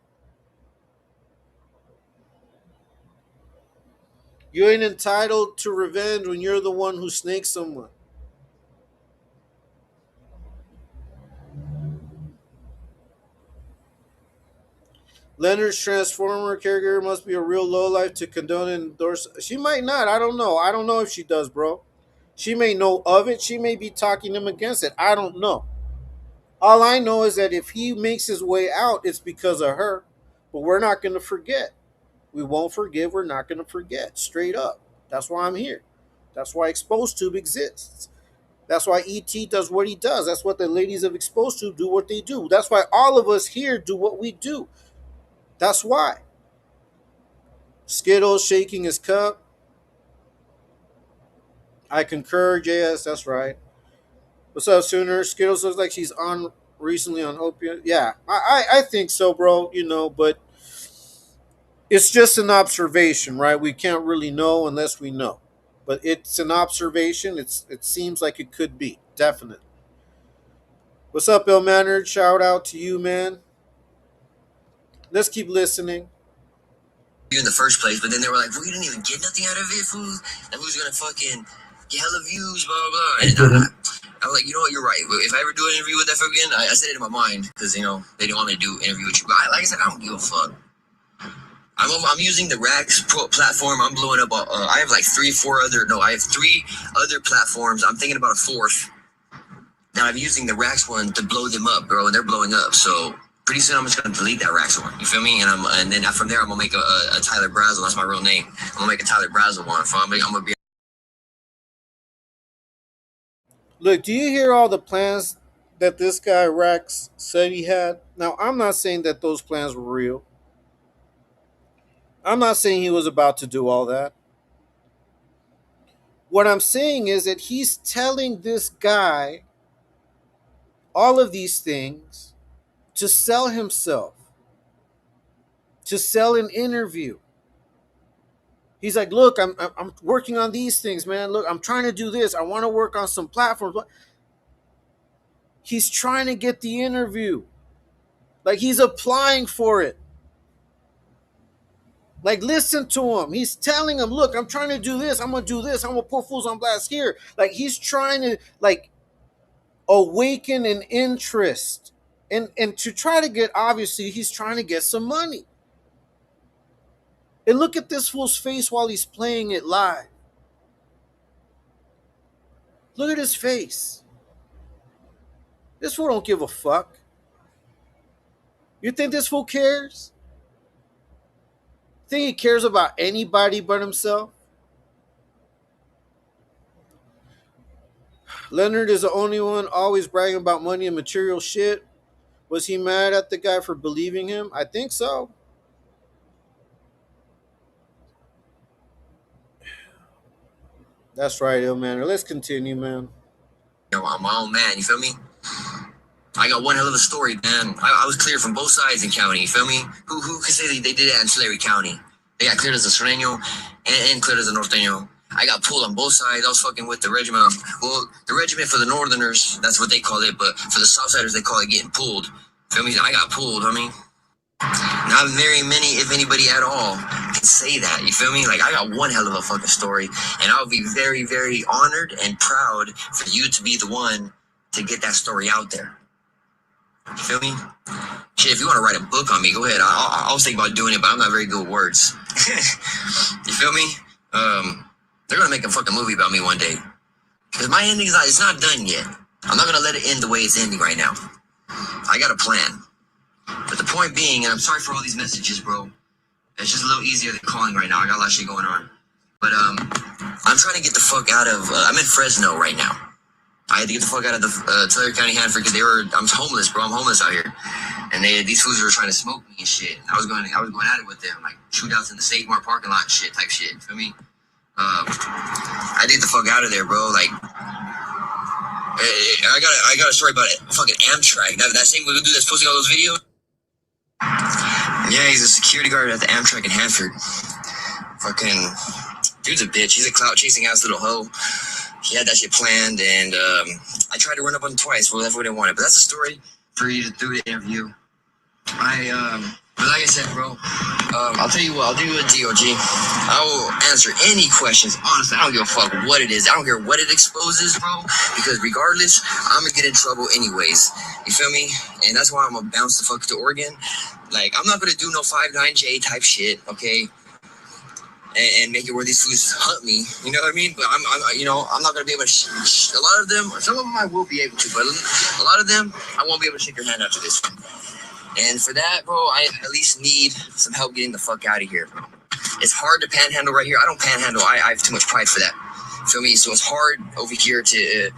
You ain't entitled to revenge when you're the one who snakes someone. Leonard's Transformer caregiver must be a real lowlife to condone and endorse. She might not. I don't know. I don't know if she does, bro. She may know of it. She may be talking him against it. I don't know. All I know is that if he makes his way out, it's because of her. But we're not going to forget. We won't forgive. We're not going to forget. Straight up. That's why I'm here. That's why Exposed Tube exists. That's why ET does what he does. That's what the ladies of Exposed Tube do what they do. That's why all of us here do what we do. That's why. Skittles shaking his cup. I concur, JS. That's right. What's up, Sooner? Skittles looks like she's on recently on opium. Yeah, I think so, bro. But it's just an observation, right? We can't really know unless we know. But it's an observation. It seems like it could be definitely. What's up, Bill Mannered? Shout out to you, man. Let's keep listening. In the first place, but then they were like, we didn't even get nothing out of it, fool. That was gonna fucking get hella views, blah, blah, blah. And I'm like, you know what, you're right. If I ever do an interview with that again, I said it in my mind, because, they don't want me to do an interview with you. But like I said, I don't give a fuck. I'm using the Rax platform. I'm blowing up. I have like I have three other platforms. I'm thinking about a fourth. Now I'm using the Rax one to blow them up, bro, and they're blowing up. So pretty soon I'm just gonna delete that Rax one. You feel me? And then from there I'm gonna make a Tyler Brazel. That's my real name. I'm gonna make a Tyler Brazel one. I'm gonna be. Look, do you hear all the plans that this guy Rex said he had? Now, I'm not saying that those plans were real. I'm not saying he was about to do all that. What I'm saying is that he's telling this guy all of these things to sell himself, to sell an interview. He's like, look, I'm working on these things, man. Look, I'm trying to do this. I want to work on some platforms. He's trying to get the interview. Like he's applying for it. Like, listen to him. He's telling him, look, I'm trying to do this. I'm going to do this. I'm going to put fools on blast here. Like, he's trying to, awaken an interest. And to try to get, obviously, he's trying to get some money. And look at this fool's face while he's playing it live. Look at his face. This fool don't give a fuck. You think this fool cares? Think he cares about anybody but himself? Leonard is the only one always bragging about money and material shit. Was he mad at the guy for believing him? I think so. That's right, Illmanor. Let's continue, man. I'm my own man, you feel me? I got one hell of a story, man. I was cleared from both sides in county, you feel me? Who could say they did that in Tulare County? They got cleared as a Sureño and cleared as a Norteño. I got pulled on both sides. I was fucking with the regiment. Well, the regiment for the Northerners, that's what they call it, but for the Southsiders, they call it getting pulled. Feel me? I got pulled, I mean. Not very many, if anybody at all, can say that. You feel me? Like, I got one hell of a fucking story, and I'll be very, very honored and proud for you to be the one to get that story out there. You feel me? Shit, if you want to write a book on me, go ahead. I was thinking about doing it, but I'm not very good with words. You feel me? They're gonna make a fucking movie about me one day. Because my ending it's not done yet. I'm not gonna let it end the way it's ending right now. I got a plan. But the point being, and I'm sorry for all these messages, bro. It's just a little easier than calling right now. I got a lot of shit going on. But I'm trying to get the fuck out of, I'm in Fresno right now. I had to get the fuck out of the Tulare County Hanford because I'm homeless, bro. I'm homeless out here. And these fools were trying to smoke me and shit. I was going at it with them, like shootouts in the Save Mart parking lot and shit, type shit. You feel me? I did the fuck out of there, bro. Like, I got a story about it. Fucking Amtrak. That same dude that's posting all those videos. Yeah, he's a security guard at the Amtrak in Hanford. Fucking dude's a bitch. He's a clout chasing ass little hoe. He had that shit planned, and I tried to run up on him twice, but that's what I wanted. But that's a story for you to do the interview. But like I said, bro, I'll tell you what, I'll do a DOG. I will answer any questions. Honestly, I don't give a fuck what it is. I don't care what it exposes, bro, because regardless, I'm gonna get in trouble anyways. You feel me? And that's why I'm gonna bounce the fuck to Oregon. Like, I'm not gonna do no 5'9" type shit, okay? And make it where these fools hunt me, you know what I mean? But I'm not gonna be able to. A lot of them, some of them I will be able to, but a lot of them I won't be able to shake their hand after this. And for that, bro, I at least need some help getting the fuck out of here. It's hard to panhandle right here. I don't panhandle. I have too much pride for that. Feel me? So it's hard over here to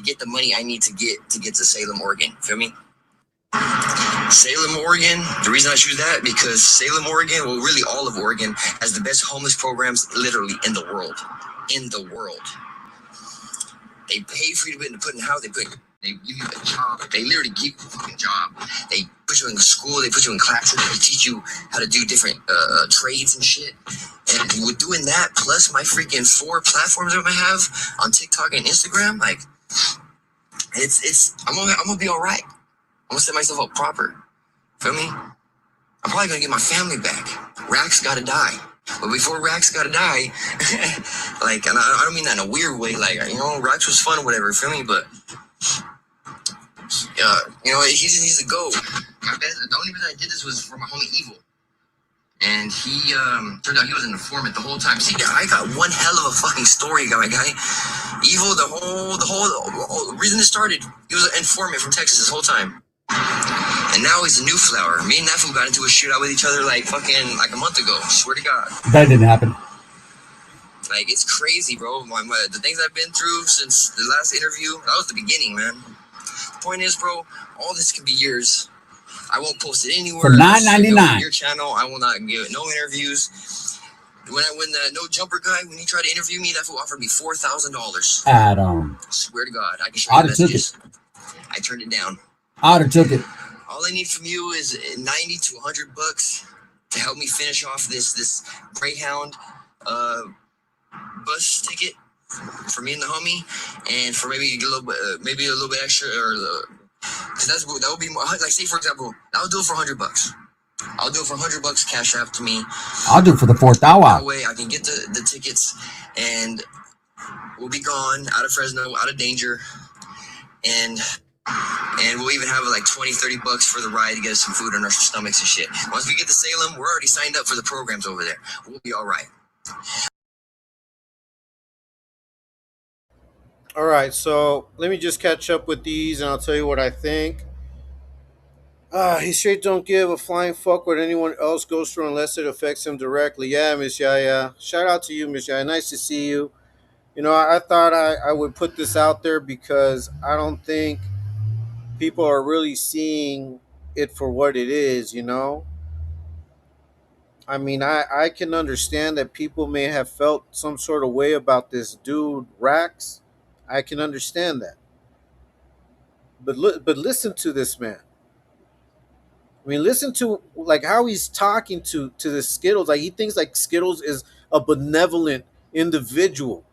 get the money I need to get to Salem, Oregon. Feel me? Salem, Oregon. The reason I choose that because Salem, Oregon, well, really all of Oregon has the best homeless programs literally in the world. In the world. They pay for you to put in the house. They give you a job. They literally give you a fucking job. They put you in school. They put you in classes. They teach you how to do different trades and shit. And with doing that, plus my freaking 4 platforms that I have on TikTok and Instagram, like, I'm gonna be all right. I'm gonna set myself up proper. Feel me? I'm probably gonna get my family back. Rack's gotta die. But before Rax gotta die, like, and I don't mean that in a weird way, like, Rax was fun or whatever, feel me? But, he's a GOAT. The only reason I did this was for my homie Evil. And he, turned out he was an informant the whole time. See, I got one hell of a fucking story, my guy. Evil, the whole reason it started, he was an informant from Texas this whole time. And now he's a new flower. Me and that fool got into a shootout with each other like a month ago. Swear to God. That didn't happen. Like, it's crazy, bro. The things I've been through since the last interview, that was the beginning, man. The point is, bro, all this can be yours. I won't post it anywhere. For $9.99. Your channel, I will not give it no interviews. When the no jumper guy, when he tried to interview me, that fool offered me $4,000. Adam. Swear to God, I can show you messages. I turned it down. I'd have took it. All I need from you is $90 to $100 to help me finish off this Greyhound bus ticket for me and the homie, and for maybe a little bit extra, or because that would be more. Like, say for example, I'll do it for $100. I'll do it for $100. Cash app to me. I'll do it for the 4th hour. That way I can get the tickets, and we'll be gone out of Fresno, out of danger, and we'll even have like $20-$30 for the ride to get us some food on our stomachs and shit. Once we get to Salem, we're already signed up for the programs over there. We'll be all right. All right, so let me just catch up with these, and I'll tell you what I think. He straight don't give a flying fuck what anyone else goes through unless it affects him directly. Yeah, Miss Yaya. Shout out to you, Miss Yaya. Nice to see you. I thought I would put this out there because I don't think people are really seeing it for what it is. I mean, I can understand that people may have felt some sort of way about this dude, Rax. I can understand that. But listen to this man. I mean, listen to like how he's talking to the Skittles. Like he thinks like Skittles is a benevolent individual.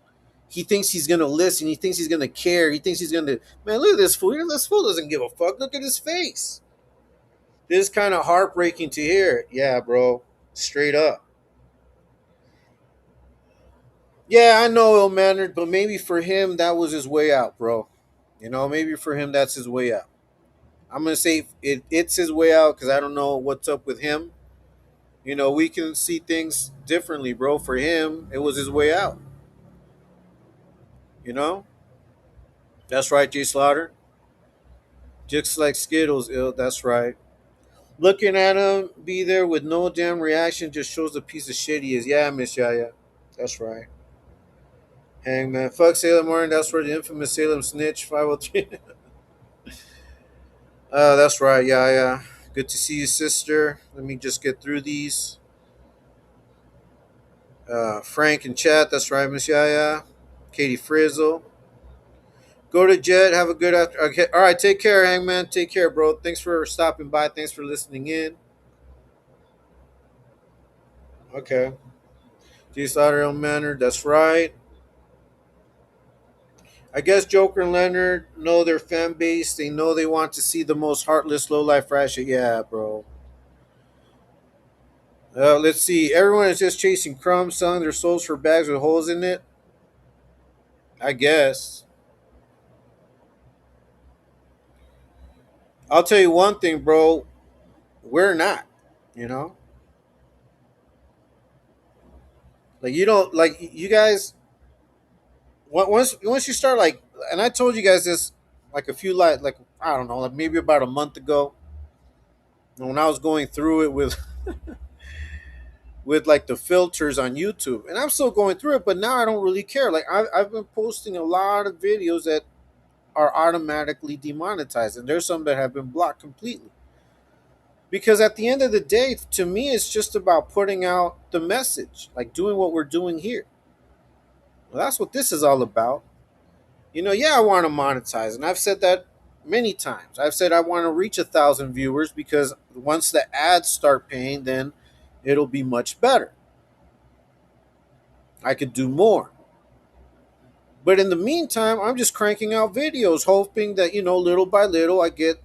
He thinks he's gonna listen. He thinks he's gonna care. He thinks he's gonna. Man, look at this fool. This fool doesn't give a fuck. Look at his face. This is kind of heartbreaking to hear. Yeah, bro. Straight up. Yeah, I know ill mannered, but maybe for him that was his way out, bro. Maybe for him that's his way out. I'm gonna say it's his way out because I don't know what's up with him. We can see things differently, bro. For him, it was his way out. You know, that's right, G Slaughter. Just like Skittles, ill. That's right. Looking at him be there with no damn reaction just shows the piece of shit he is. Yeah, Miss Yaya. That's right. Hangman. Fuck Salem Martin. That's where the infamous Salem snitch 503. That's right. Yeah, yeah. Good to see you, sister. Let me just get through these. Frank in chat. That's right, Miss Yaya. Katie Frizzle. Go to Jet. Have a good after. Okay. All right. Take care, Hangman. Take care, bro. Thanks for stopping by. Thanks for listening in. Okay. G Slaughter Manor. That's right. I guess Joker and Leonard know their fan base. They know they want to see the most heartless, low life ratchet. Yeah, bro. Let's see. Everyone is just chasing crumbs, selling their souls for bags with holes in it. I guess. I'll tell you one thing, bro. We're not. You know, like you don't like you guys. Once you start like, and I told you guys this like a few like I don't know, like maybe about a month ago when I was going through it with like the filters on YouTube, and I'm still going through it, but now I don't really care. Like I've been posting a lot of videos that are automatically demonetized, and there's some that have been blocked completely. Because at the end of the day, to me, it's just about putting out the message, like doing what we're doing here. Well, that's what this is all about. Yeah, I want to monetize, and I've said that many times. I've said I want to reach 1,000 viewers because once the ads start paying, then it'll be much better. I could do more. But in the meantime, I'm just cranking out videos, hoping that, little by little, I get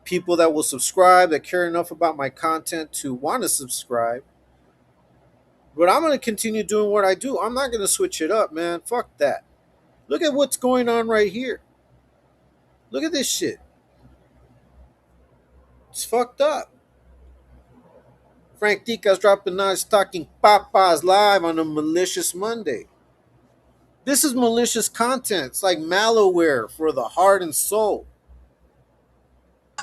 people that will subscribe, that care enough about my content to want to subscribe. But I'm going to continue doing what I do. I'm not going to switch it up, man. Fuck that. Look at what's going on right here. Look at this shit. It's fucked up. Frank Tica's dropping nice talking papas live on a Malicious Monday. This is malicious content. It's like malware for the heart and soul.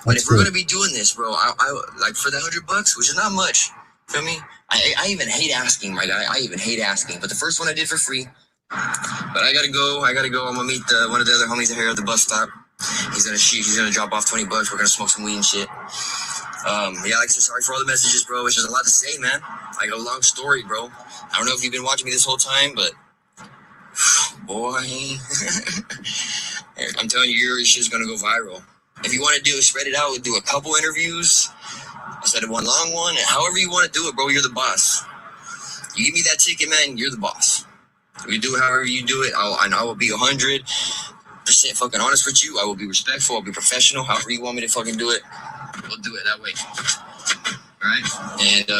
But if we're gonna be doing this, bro, I like for the $100, which is not much. Feel me? I even hate asking, my guy. I even hate asking. But the first one I did for free. But I gotta go. I'm gonna meet one of the other homies here at the bus stop. He's gonna shoot. He's gonna drop off $20. We're gonna smoke some weed and shit. Yeah, like I said, sorry for all the messages, bro. It's just a lot to say, man. Like a long story, bro. I don't know if you've been watching me this whole time, but boy, I'm telling you, your shit's gonna go viral. If you want to do it, spread it out. Do a couple interviews instead of one long one. And however you want to do it, bro, you're the boss. You give me that ticket, man, you're the boss. You do it however you do it. I will be 100% fucking honest with you. I will be respectful. I'll be professional. However you want me to fucking do it, we'll do it that way. All right? And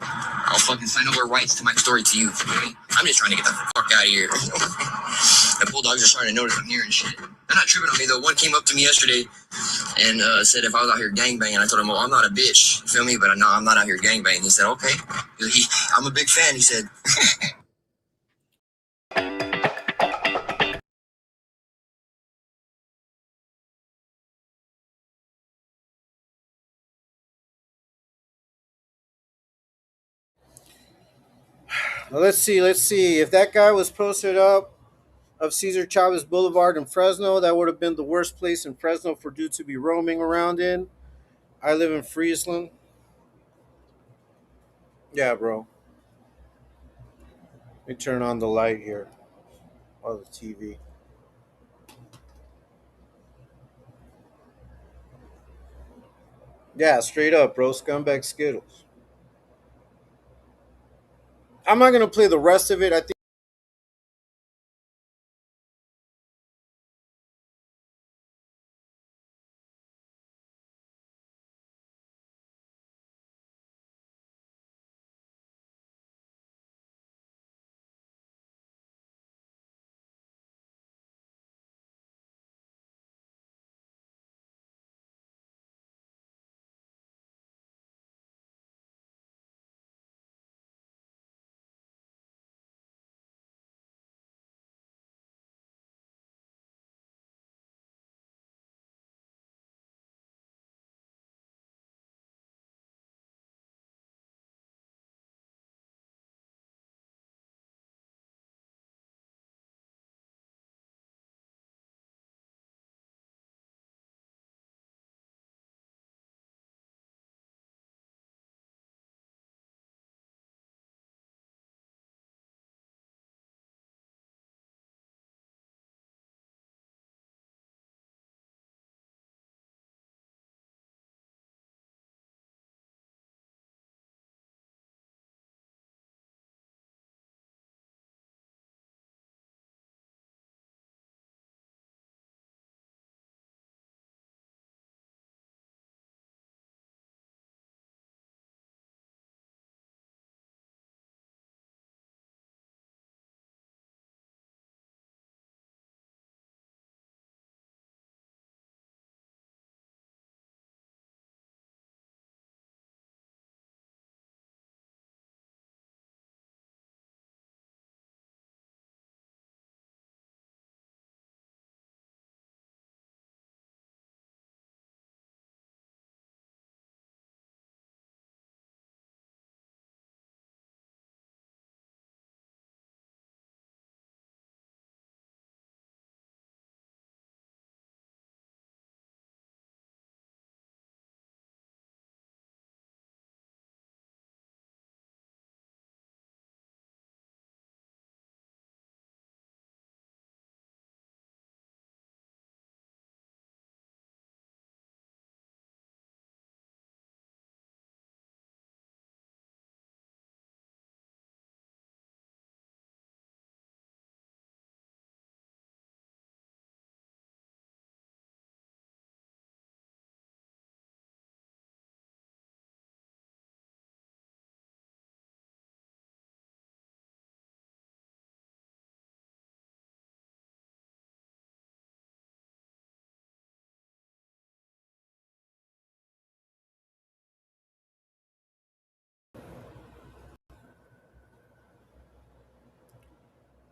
I'll fucking sign over rights to my story to you. Okay? I'm just trying to get the fuck out of here. The bulldogs are starting to notice I'm here and shit. They're not tripping on me though. One came up to me yesterday and said if I was out here gangbanging. I told him, well, I'm not a bitch. You feel me? But no, I'm not out here gangbanging. He said, okay. I'm a big fan. He said, Well, let's see. Let's see. If that guy was posted up of Cesar Chavez Boulevard in Fresno, that would have been the worst place in Fresno for dude to be roaming around in. I live in Friesland. Yeah, bro. Let me turn on the light here. Oh, the TV. Yeah, straight up, bro. Scumbag Skittles. I'm not gonna play the rest of it. I think.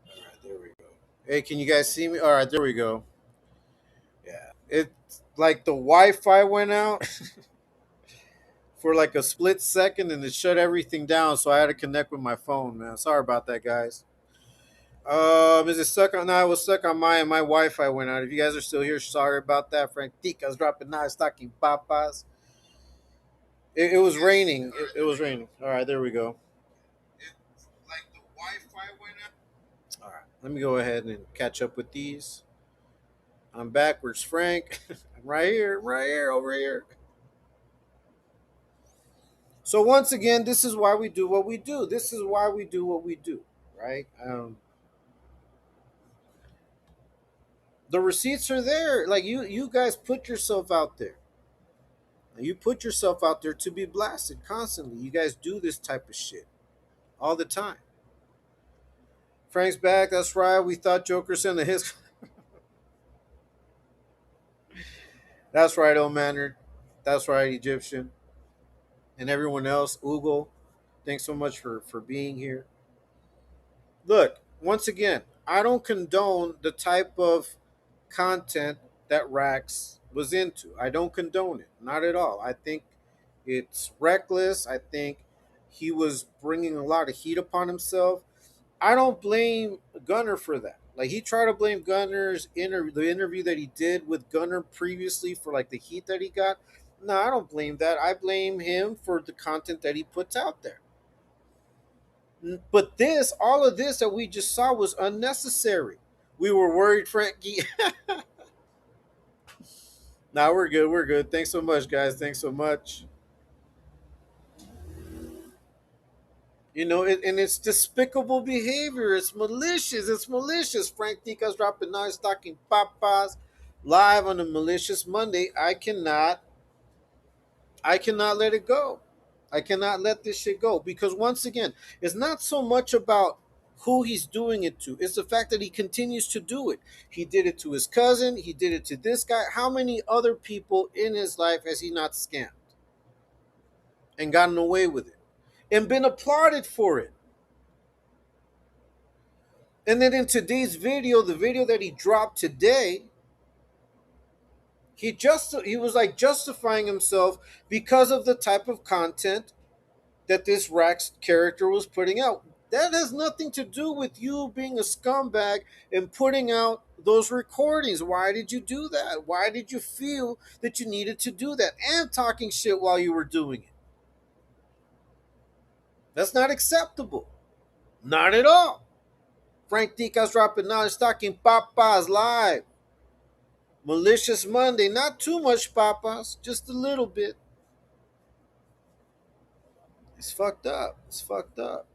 All right, there we go. Hey, can you guys see me? All right, there we go. Yeah, it's like the Wi-Fi went out for like a split second and it shut everything down, so I had to connect with my phone. Man, sorry about that, guys. Is it stuck on? No, I was stuck on my Wi-Fi went out. If you guys are still here, sorry about that. Frank Ticas dropping knives, stocking papas. It was raining. It was raining. All right, there we go. It's like the Wi-Fi went out. All right, let me go ahead and catch up with these. I'm backwards, Frank. I'm right here, over here. So once again, this is why we do what we do. This is why we do what we do, right? The receipts are there. Like you guys put yourself out there. You put yourself out there to be blasted constantly. You guys do this type of shit all the time. Frank's back. That's right. We thought Joker sent a his. That's right, old mannered. That's right, Egyptian, and everyone else. Ugo, thanks so much for being here. Look, once again, I don't condone the type of content that Rax was into. I don't condone it, not at all. I think it's reckless. I think he was bringing a lot of heat upon himself. I don't blame Gunner for that. Like he tried to blame the interview that he did with Gunner previously for like the heat that he got. No, I don't blame that. I blame him for the content that he puts out there. But all of this that we just saw was unnecessary. We were worried, Frankie. Nah, we're good. We're good. Thanks so much, guys. Thanks so much. And it's despicable behavior. It's malicious. It's malicious. Frank Tica's dropping nine stocking papas live on a malicious Monday. I cannot let it go. I cannot let this shit go because once again, it's not so much about who he's doing it to. It's the fact that he continues to do it. He did it to his cousin. He did it to this guy. How many other people in his life has he not scammed and gotten away with it and been applauded for it? And then in today's video, the video that he dropped today, he was like justifying himself because of the type of content that this Rex character was putting out. That has nothing to do with you being a scumbag and putting out those recordings. Why did you do that? Why did you feel that you needed to do that? And talking shit while you were doing it. That's not acceptable. Not at all. Frank Tica's dropping knowledge, talking papas live. Malicious Monday. Not too much papas, just a little bit. It's fucked up. It's fucked up.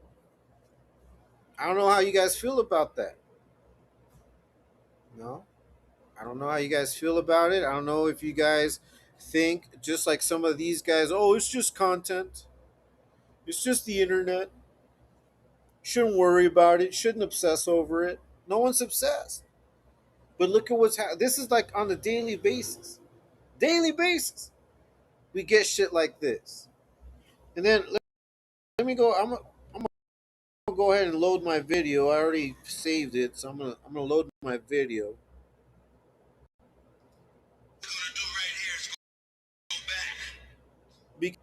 I don't know how you guys feel about that. No? I don't know how you guys feel about it. I don't know if you guys think, just like some of these guys, oh, it's just content. It's just the internet. Shouldn't worry about it. Shouldn't obsess over it. No one's obsessed. But look at what's happening. This is like on a daily basis. Daily basis. We get shit like this. And then let me go. I'm gonna go ahead and load my video. I already saved it, so I'm gonna load my video. Because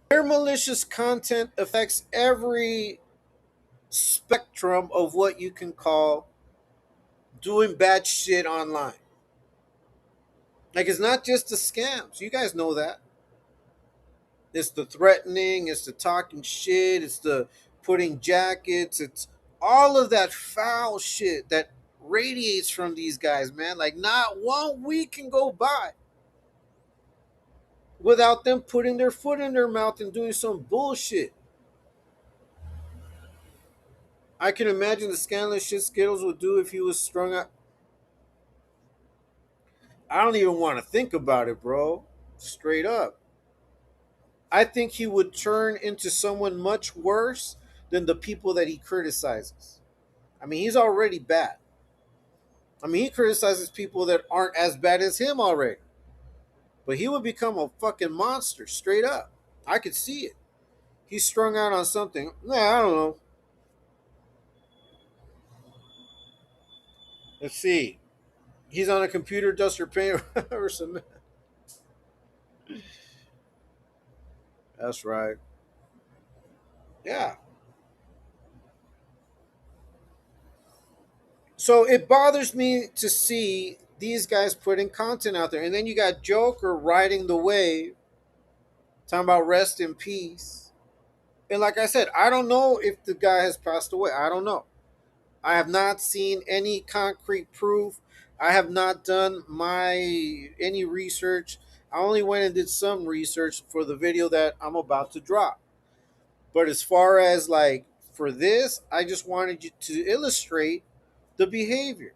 their malicious content affects every spectrum of what you can call doing bad shit online. Like it's not just the scams. You guys know that. It's the threatening, it's the talking shit, it's the putting jackets, it's all of that foul shit that radiates from these guys, man. Like not one week can go by without them putting their foot in their mouth and doing some bullshit. I can imagine the scandalous shit Skittles would do if he was strung out. I don't even want to think about it, bro. Straight up. I think he would turn into someone much worse than the people that he criticizes. I mean, he's already bad. I mean, he criticizes people that aren't as bad as him already. But he would become a fucking monster, straight up. I could see it. He's strung out on something. Nah, I don't know. Let's see. He's on a computer duster paint or something. That's right. Yeah. So it bothers me to see these guys putting content out there. And then you got Joker riding the wave, talking about rest in peace. And like I said, I don't know if the guy has passed away. I don't know. I have not seen any concrete proof. I have not done any research. I only went and did some research for the video that I'm about to drop. But as far as like for this, I just wanted you to illustrate the behavior.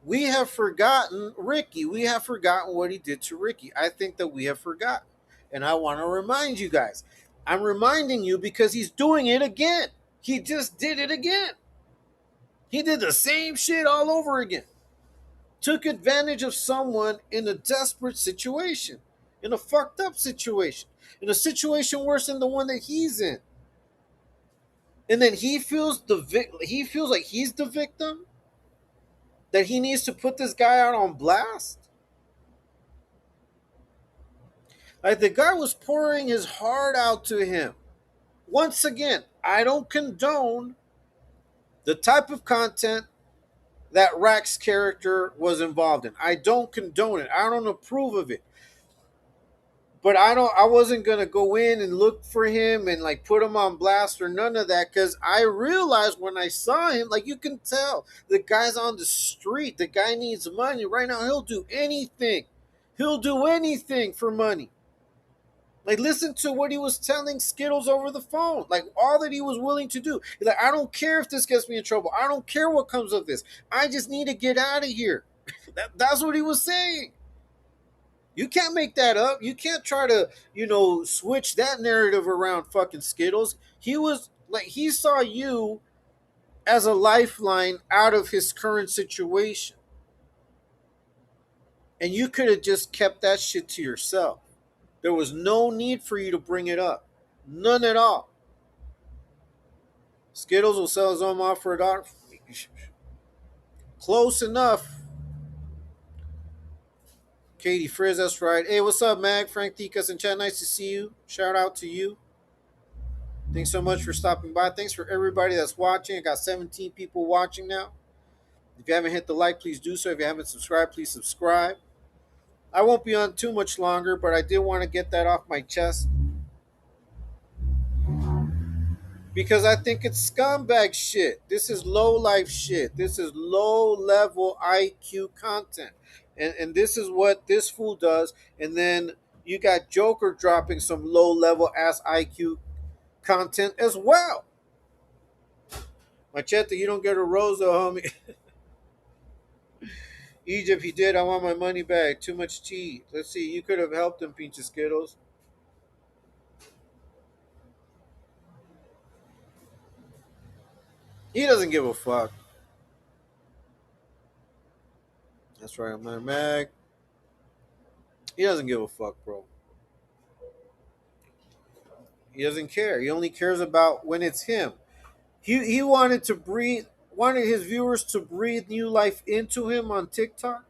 We have forgotten Ricky. We have forgotten what he did to Ricky. I think that we have forgotten. And I want to remind you guys. I'm reminding you because he's doing it again. He just did it again. He did the same shit all over again. Took advantage of someone in a desperate situation, in a fucked up situation, in a situation worse than the one that he's in. And then he feels like he's the victim, that he needs to put this guy out on blast. Like the guy was pouring his heart out to him. Once again, I don't condone The type of content that Rack's character was involved in. I don't condone it. I don't approve of it. But I wasn't gonna go in and look for him and like put him on blast or none of that, because I realized when I saw him, like, you can tell the guy's on the street. The guy needs money right now. He'll do anything. He'll do anything for money. Like, listen to what he was telling Skittles over the phone. Like, all that he was willing to do. He's like, I don't care if this gets me in trouble. I don't care what comes of this. I just need to get out of here. That's what he was saying. You can't make that up. You can't try to, switch that narrative around, fucking Skittles. He was like, he saw you as a lifeline out of his current situation. And you could have just kept that shit to yourself. There was no need for you to bring it up. None at all. Skittles will sell his own off for $1. Close enough. Katie Frizz, that's right. Hey, what's up, Mag? Frank Ticas and chat. Nice to see you. Shout out to you. Thanks so much for stopping by. Thanks for everybody that's watching. I got 17 people watching now. If you haven't hit the like, please do so. If you haven't subscribed, please subscribe. I won't be on too much longer, but I did want to get that off my chest because I think it's scumbag shit. This is low life shit. This is low level IQ content. And this is what this fool does. And then you got Joker dropping some low level ass IQ content as well. Machete, you don't get a rose though, homie. Egypt, he did. I want my money back. Too much cheese. Let's see. You could have helped him, Pinche Skittles. He doesn't give a fuck. That's right, I'm not Mag. He doesn't give a fuck, bro. He doesn't care. He only cares about when it's him. He wanted to breathe, wanted his viewers to breathe new life into him on TikTok,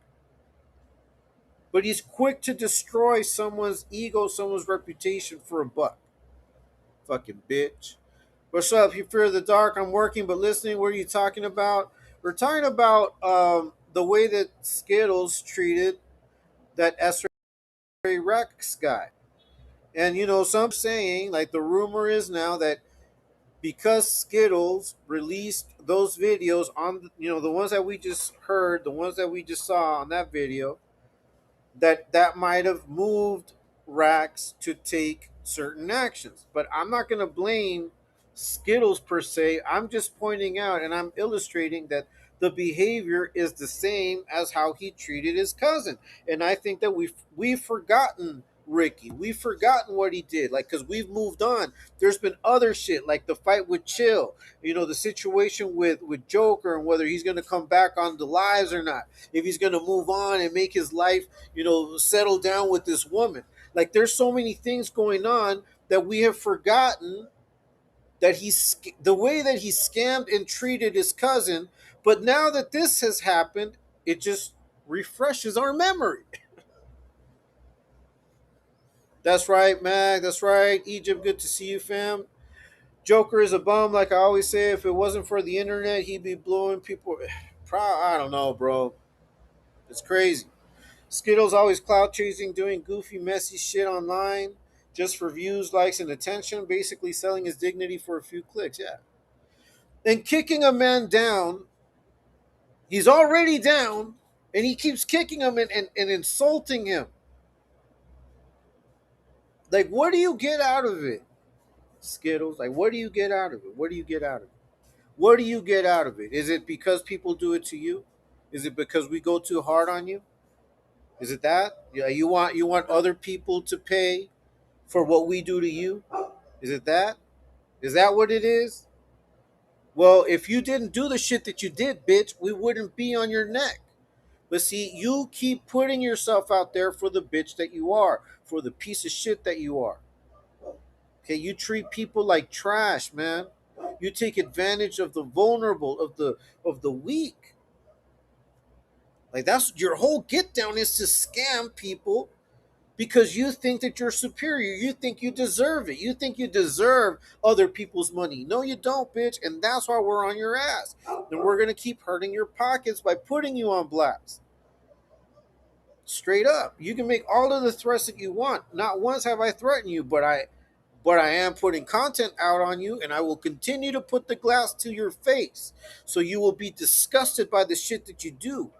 but he's quick to destroy someone's ego, someone's reputation for a buck. Fucking bitch. What's up? You fear the dark? I'm working but listening. What are you talking about? We're talking about the way that Skittles treated that SRA Rex guy. And some saying, like, the rumor is now that because Skittles released those videos on, the ones that we just heard, the ones that we just saw on that video, that might have moved Rax to take certain actions. But I'm not going to blame Skittles per se. I'm just pointing out and I'm illustrating that the behavior is the same as how he treated his cousin. And I think that we've forgotten Ricky. We've forgotten what he did, like, because we've moved on. There's been other shit, like the fight with Chill, the situation with Joker, and whether he's going to come back on the lives or not, if he's going to move on and make his life, settle down with this woman. Like, there's so many things going on that we have forgotten that the way that he scammed and treated his cousin. But now that this has happened, it just refreshes our memory. That's right, Mag. That's right. Egypt, good to see you, fam. Joker is a bum, like I always say. If it wasn't for the internet, he'd be blowing people. I don't know, bro. It's crazy. Skittles always clout chasing, doing goofy, messy shit online just for views, likes, and attention, basically selling his dignity for a few clicks. Yeah. And kicking a man down, he's already down, and he keeps kicking him and insulting him. Like, what do you get out of it, Skittles? Like, what do you get out of it? What do you get out of it? What do you get out of it? Is it because people do it to you? Is it because we go too hard on you? Is it that? Yeah, you want other people to pay for what we do to you? Is it that? Is that what it is? Well, if you didn't do the shit that you did, bitch, we wouldn't be on your neck. But see, you keep putting yourself out there for the bitch that you are, for the piece of shit that you are. Okay, you treat people like trash, man. You take advantage of the vulnerable, of the weak. Like, that's your whole get down, is to scam people because you think that you're superior. You think you deserve it. You think you deserve other people's money. No, you don't, bitch. And that's why we're on your ass. And we're going to keep hurting your pockets by putting you on blast. Straight up. You can make all of the threats that you want. Not once have I threatened you, but I am putting content out on you, and I will continue to put the glass to your face. So you will be disgusted by the shit that you do.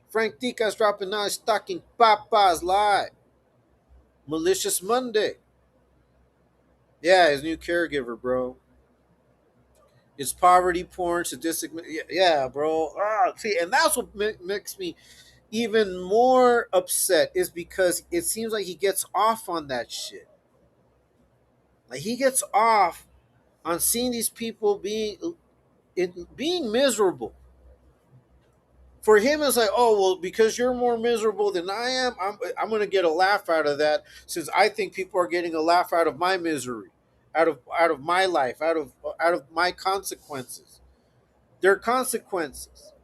Frank Tica's dropping now. Talking Papa's live. Malicious Monday. Yeah, his new caregiver, bro. It's poverty, porn, sadistic. Yeah, bro. See, and that's what makes me even more upset is because it seems like he gets off on that shit. Like he gets off on seeing these people being miserable. For him, it's like, oh well, because you're more miserable than I am, I'm gonna get a laugh out of that since I think people are getting a laugh out of my misery, out of my life, out of my consequences. There are consequences.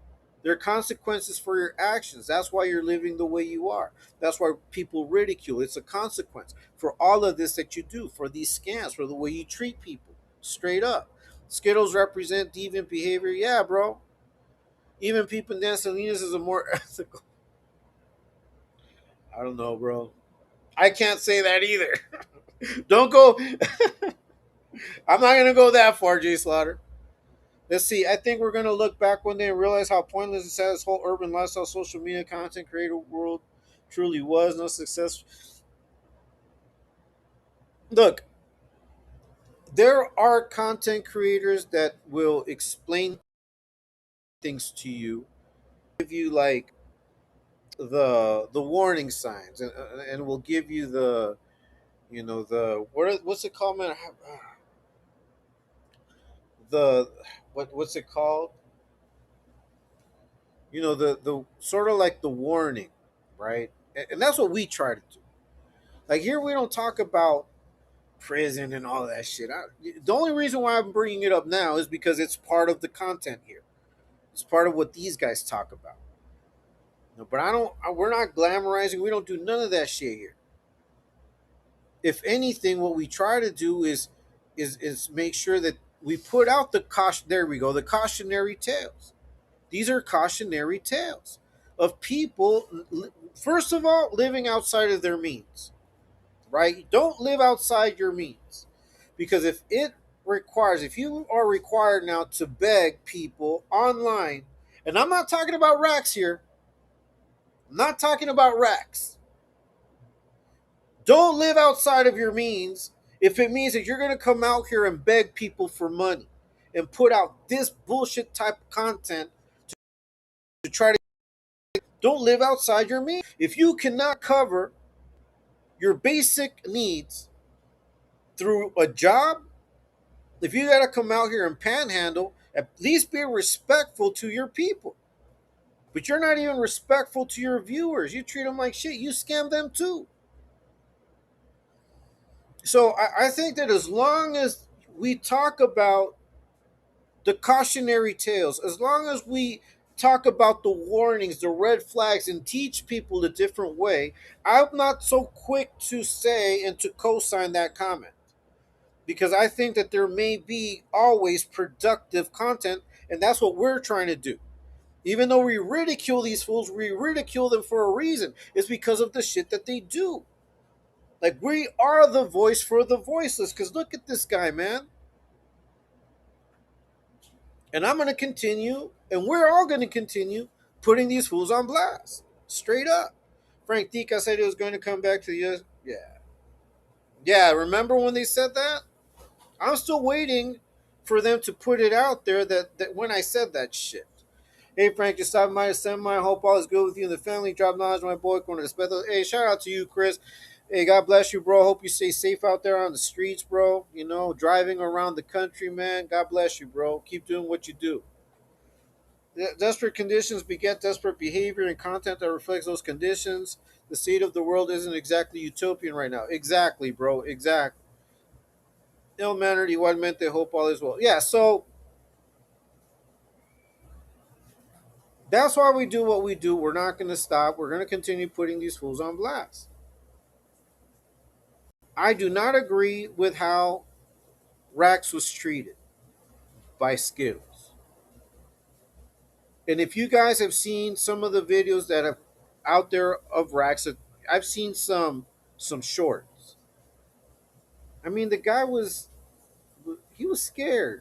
There are consequences for your actions. That's why you're living the way you are. That's why people ridicule. It's a consequence for all of this that you do, for these scams, for the way you treat people. Straight up. Skittles represent deviant behavior. Yeah, bro. Even people in Salinas is a more ethical. I don't know, bro. I can't say that either. Don't go. I'm not gonna go that far, Jay Slaughter. Let's see. I think we're gonna look back one day and realize how pointless this whole urban lifestyle, social media, content creator world truly was. No success. Look, there are content creators that will explain things to you, give you like the warning signs, and will give you the the what's it called, man? The what's it called? The sort of like the warning, right? And that's what we try to do. Like here, we don't talk about prison and all that shit. The only reason why I'm bringing it up now is because it's part of the content here. It's part of what these guys talk about. But I don't. We're not glamorizing. We don't do none of that shit here. If anything, what we try to do is make sure that we put out the caution. There we go. The cautionary tales. These are cautionary tales of people, first of all, living outside of their means. Right? Don't live outside your means, because if you are required now to beg people online, and I'm not talking about racks here. I'm not talking about racks. Don't live outside of your means if it means that you're going to come out here and beg people for money and put out this bullshit type of content to try to. Don't live outside your means. If you cannot cover your basic needs through a job, if you got to come out here and panhandle, at least be respectful to your people. But you're not even respectful to your viewers. You treat them like shit. You scam them too. So I think that as long as we talk about the cautionary tales, as long as we talk about the warnings, the red flags, and teach people a different way, I'm not so quick to say and to co sign that comment, because I think that there may be always productive content, and that's what we're trying to do. Even though we ridicule these fools, we ridicule them for a reason. It's because of the shit that they do. Like, we are the voice for the voiceless. Because look at this guy, man. And I'm going to continue, and we're all going to continue putting these fools on blast. Straight up. Frank Ftdk said he was going to come back to the US. Yeah. Yeah, remember when they said that? I'm still waiting for them to put it out there that when I said that shit. Hey Frank, just stopping by to send my hope all is good with you and the family. Drop knowledge, my boy. Corner to Hey, shout out to you, Chris. Hey, God bless you, bro. Hope you stay safe out there on the streets, bro. Driving around the country, man. God bless you, bro. Keep doing what you do. Desperate conditions beget desperate behavior and content that reflects those conditions. The state of the world isn't exactly utopian right now. Exactly, bro. Exactly. Ill mannered, igualmente, hope all is well. Yeah, so That's why we do what we do. We're not going to stop. We're going to continue putting these fools on blast. I do not agree with how Rax was treated by Skittles. And if you guys have seen some of the videos that have out there of Rax, I've seen some shorts. I mean, the guy was he was scared.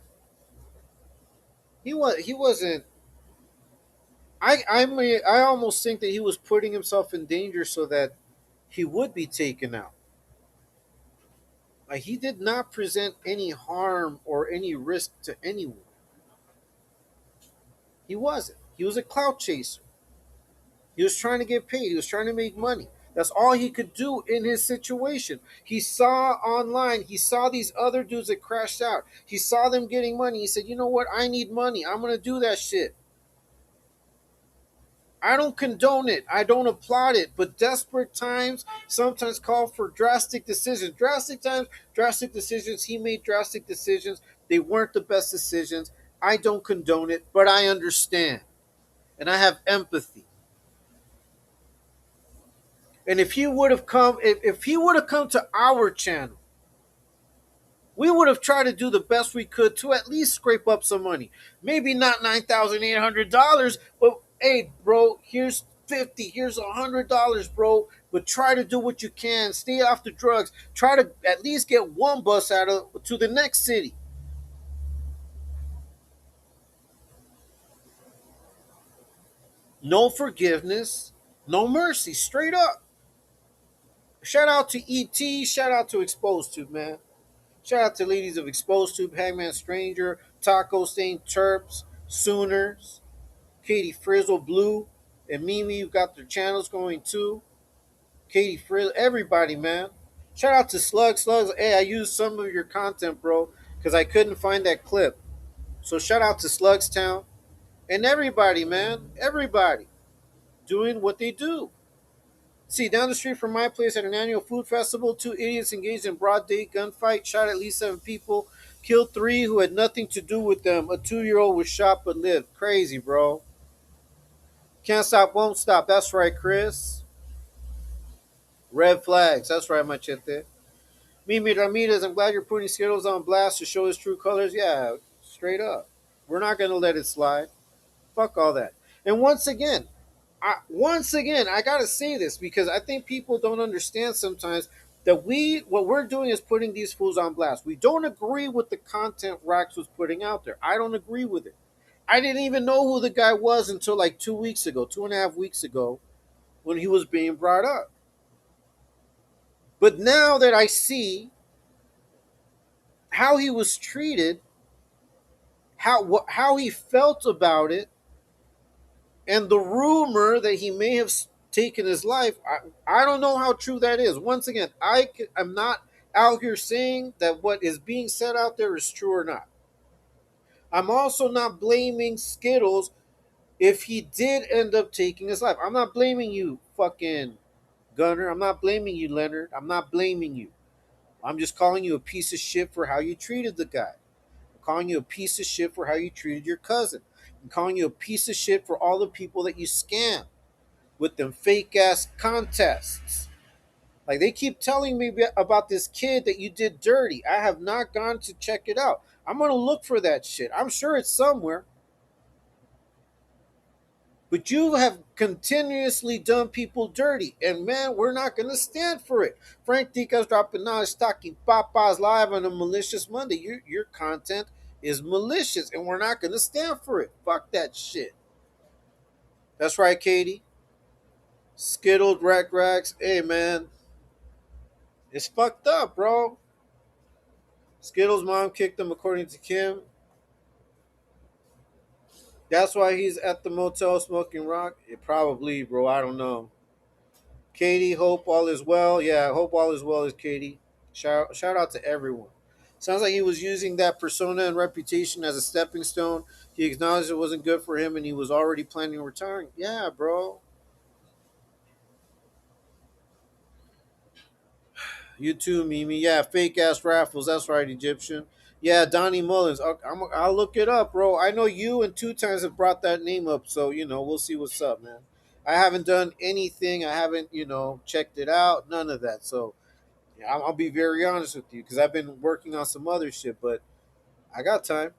He wasn't. I almost think that he was putting himself in danger so that he would be taken out. Like he did not present any harm or any risk to anyone. He wasn't. He was a clout chaser. He was trying to get paid. He was trying to make money. That's all he could do in his situation. He saw online, he saw these other dudes that crashed out. He saw them getting money. He said, you know what? I need money. I'm going to do that shit. I don't condone it. I don't applaud it. But desperate times sometimes call for drastic decisions. Drastic times, drastic decisions. He made drastic decisions. They weren't the best decisions. I don't condone it, but I understand. And I have empathy. And if he would have come, if he would have come to our channel, we would have tried to do the best we could to at least scrape up some money. Maybe not $9,800, but hey, bro, here's 50, here's $100, bro. But try to do what you can. Stay off the drugs. Try to at least get one bus out of to the next city. No forgiveness, no mercy, straight up. Shout out to ET. Shout out to Exposed Tube, man. Shout out to ladies of Exposed Tube, Hangman Stranger, Taco Stain Terps, Sooners, Katie Frizzle Blue, and Mimi. You've got their channels going too. Katie Frizzle, everybody, man. Shout out to Slugs. Slugs, hey, I used some of your content, bro, because I couldn't find that clip. So shout out to Slugs Town and everybody, man. Everybody doing what they do. See, down the street from my place at an annual food festival, two idiots engaged in broad day gunfight, shot at least 7 people, killed three who had nothing to do with them. A 2-year-old was shot but lived. Crazy, bro. Can't stop, won't stop. That's right, Chris. Red flags. That's right, Machete. Mimi Ramirez, I'm glad you're putting Skittles on blast to show his true colors. Yeah, straight up. We're not going to let it slide. Fuck all that. And once again, I gotta say this because I think people don't understand sometimes that what we're doing is putting these fools on blast. We don't agree with the content Rax was putting out there. I don't agree with it. I didn't even know who the guy was until like 2 weeks ago, 2.5 weeks ago, when he was being brought up. But now that I see how he was treated, how he felt about it, and the rumor that he may have taken his life, I don't know how true that is. Once again, I'm not out here saying that what is being said out there is true or not. I'm also not blaming Skittles if he did end up taking his life. I'm not blaming you, fucking Gunner. I'm not blaming you, Leonard. I'm not blaming you. I'm just calling you a piece of shit for how you treated the guy. I'm calling you a piece of shit for how you treated your cousin. I'm calling you a piece of shit for all the people that you scammed with them fake ass contests. Like they keep telling me about this kid that you did dirty. I have not gone to check it out. I'm gonna look for that shit. I'm sure it's somewhere. But you have continuously done people dirty, and man, we're not gonna stand for it. Frank Dika's dropping knowledge, Talkin Papa's live on a malicious Monday. Your content is malicious, and we're not gonna stand for it. Fuck that shit. That's right, Katie. Skittled Rags. Hey man, it's fucked up, bro. Skittles' mom kicked him, according to Kim. That's why he's at the motel smoking rock. It probably, bro. I don't know. Katie, hope all is well. Yeah, hope all is well is Katie. Shout out to everyone. Sounds like he was using that persona and reputation as a stepping stone. He acknowledged it wasn't good for him and he was already planning on retiring. Yeah, bro. You too, Mimi. Yeah, fake ass raffles. That's right, Egyptian. Yeah, Donnie Mullins. I'll look it up, bro. I know you and two times have brought that name up, so we'll see what's up, man. I haven't done anything. I haven't checked it out. None of that. So yeah, I'll be very honest with you because I've been working on some other shit, but I got time.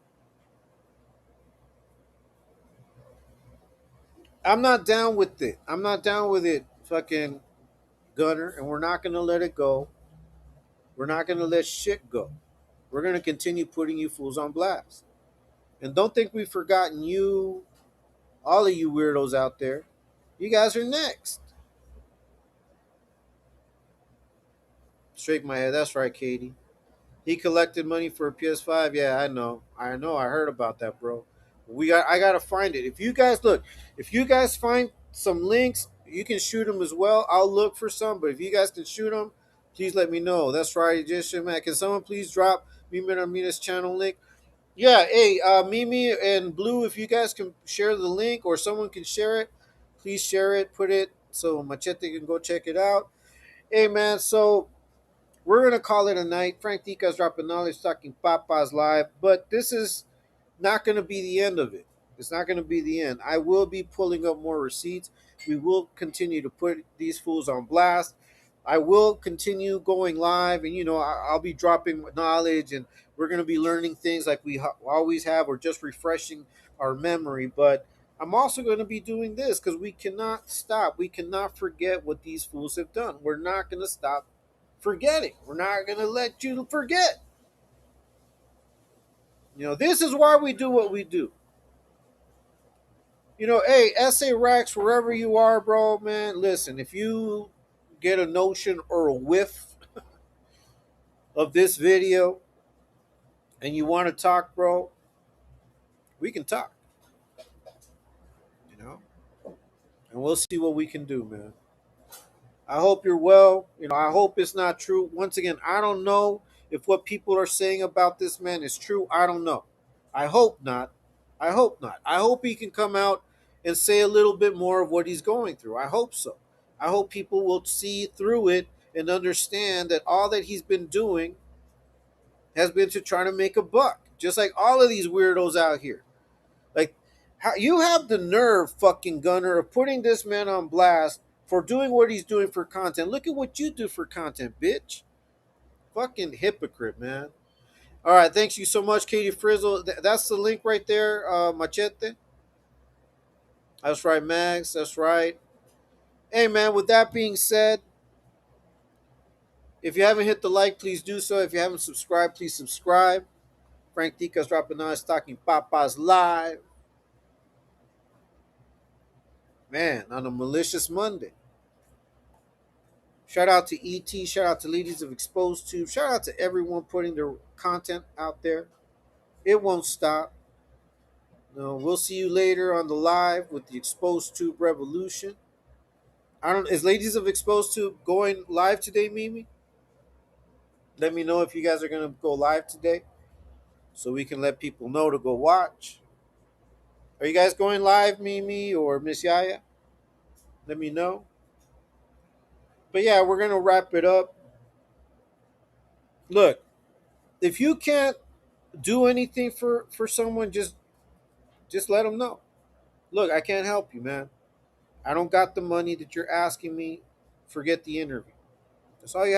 I'm not down with it. I'm not down with it, fucking Gunner, and we're not gonna let it go. We're not gonna let shit go. We're gonna continue putting you fools on blast. And don't think we've forgotten you, all of you weirdos out there. You guys are next. Shake my head. That's right, Katie. He collected money for a PS5. Yeah, I know. I know. I heard about that, bro. I gotta find it. If you guys look, if you guys find some links, you can shoot them as well. I'll look for some, but if you guys can shoot them, please let me know. That's right, just man. Can someone please drop Mimi and Armina's channel link? Yeah, hey, Mimi and Blue, if you guys can share the link or someone can share it, please share it. Put it so Machete can go check it out. Hey, man. So we're gonna call it a night. Frank Tica's dropping knowledge, talking papas live, but this is not gonna be the end of it. It's not gonna be the end. I will be pulling up more receipts. We will continue to put these fools on blast. I will continue going live, and I'll be dropping knowledge, and we're gonna be learning things like we always have, or just refreshing our memory. But I'm also going to be doing this because we cannot stop. We cannot forget what these fools have done. We're not going to stop forgetting. We're not going to let you forget. This is why we do what we do. Hey, SA Racks, wherever you are, bro, man, listen, if you get a notion or a whiff of this video and you want to talk, bro, we can talk, you know, and we'll see what we can do, man. I hope you're well. I hope it's not true. Once again, I don't know if what people are saying about this man is true. I don't know. I hope not. I hope not. I hope he can come out and say a little bit more of what he's going through. I hope so. I hope people will see through it and understand that all that he's been doing has been to try to make a buck, just like all of these weirdos out here. Like, how you have the nerve, fucking Gunner, of putting this man on blast for doing what he's doing for content. Look at what you do for content, bitch. Fucking hypocrite, man. All right, thanks you so much, Katie Frizzle. That's the link right there, Machete. That's right, Max. That's right. Hey, man, with that being said, if you haven't hit the like, please do so. If you haven't subscribed, please subscribe. Frank Tica's dropping on talking Papas live. Man, on a malicious Monday. Shout out to ET. Shout out to Ladies of Exposed Tube. Shout out to everyone putting their content out there. It won't stop. No, we'll see you later on the live with the Exposed Tube Revolution. I don't. Is Ladies of Exposed Tube going live today, Mimi? Let me know if you guys are gonna go live today, so we can let people know to go watch. Are you guys going live, Mimi or Miss Yaya? Let me know. But yeah, we're gonna wrap it up. Look, if you can't do anything for someone, just let them know. Look, I can't help you, man. I don't got the money that you're asking me. Forget the interview. That's all you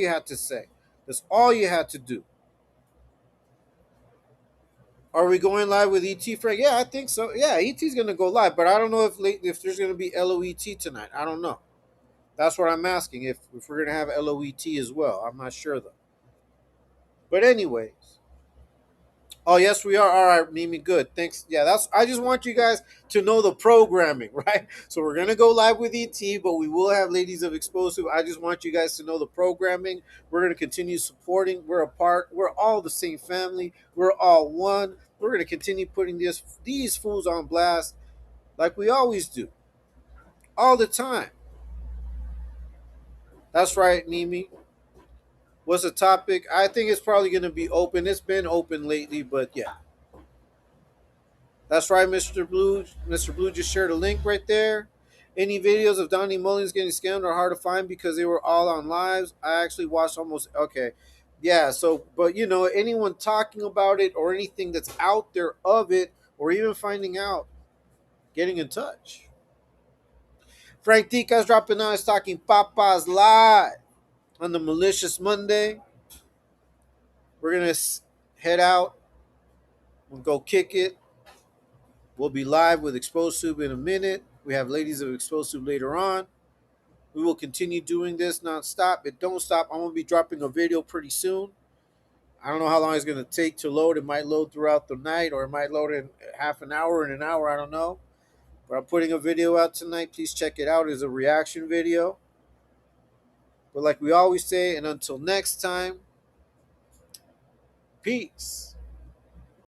had to say. That's all you had to do. Are we going live with ET Frank? Yeah, I think so. Yeah, ET's gonna go live, but I don't know if there's gonna be LOET tonight. I don't know. That's what I'm asking. If we're gonna have LOET as well, I'm not sure though. But anyways, oh yes, we are. All right, Mimi, good. Thanks. Yeah, that's. I just want you guys to know the programming, right? So we're gonna go live with ET, but we will have Ladies of Explosive. I just want you guys to know the programming. We're gonna continue supporting. We're a part. We're all the same family. We're all one. We're gonna continue putting these fools on blast, like we always do, all the time. That's right, Mimi. What's the topic? I think it's probably gonna be open. It's been open lately, but yeah. That's right, Mr. Blue. Mr. Blue just shared a link right there. Any videos of Donnie Mullins getting scammed are hard to find because they were all on lives. I actually watched almost. Okay. Yeah, so, but anyone talking about it or anything that's out there of it, or even finding out, getting in touch. Frank Tica's dropping on. Is talking Papas live on the Malicious Monday. We're gonna head out and go kick it. We'll be live with Explosive in a minute. We have Ladies of Explosive later on. We will continue doing this nonstop. It don't stop. I'm gonna be dropping a video pretty soon. I don't know how long it's gonna take to load. It might load throughout the night, or it might load in half an hour, in an hour. I don't know. But I'm putting a video out tonight. Please check it out. It's a reaction video. But like we always say, and until next time, peace.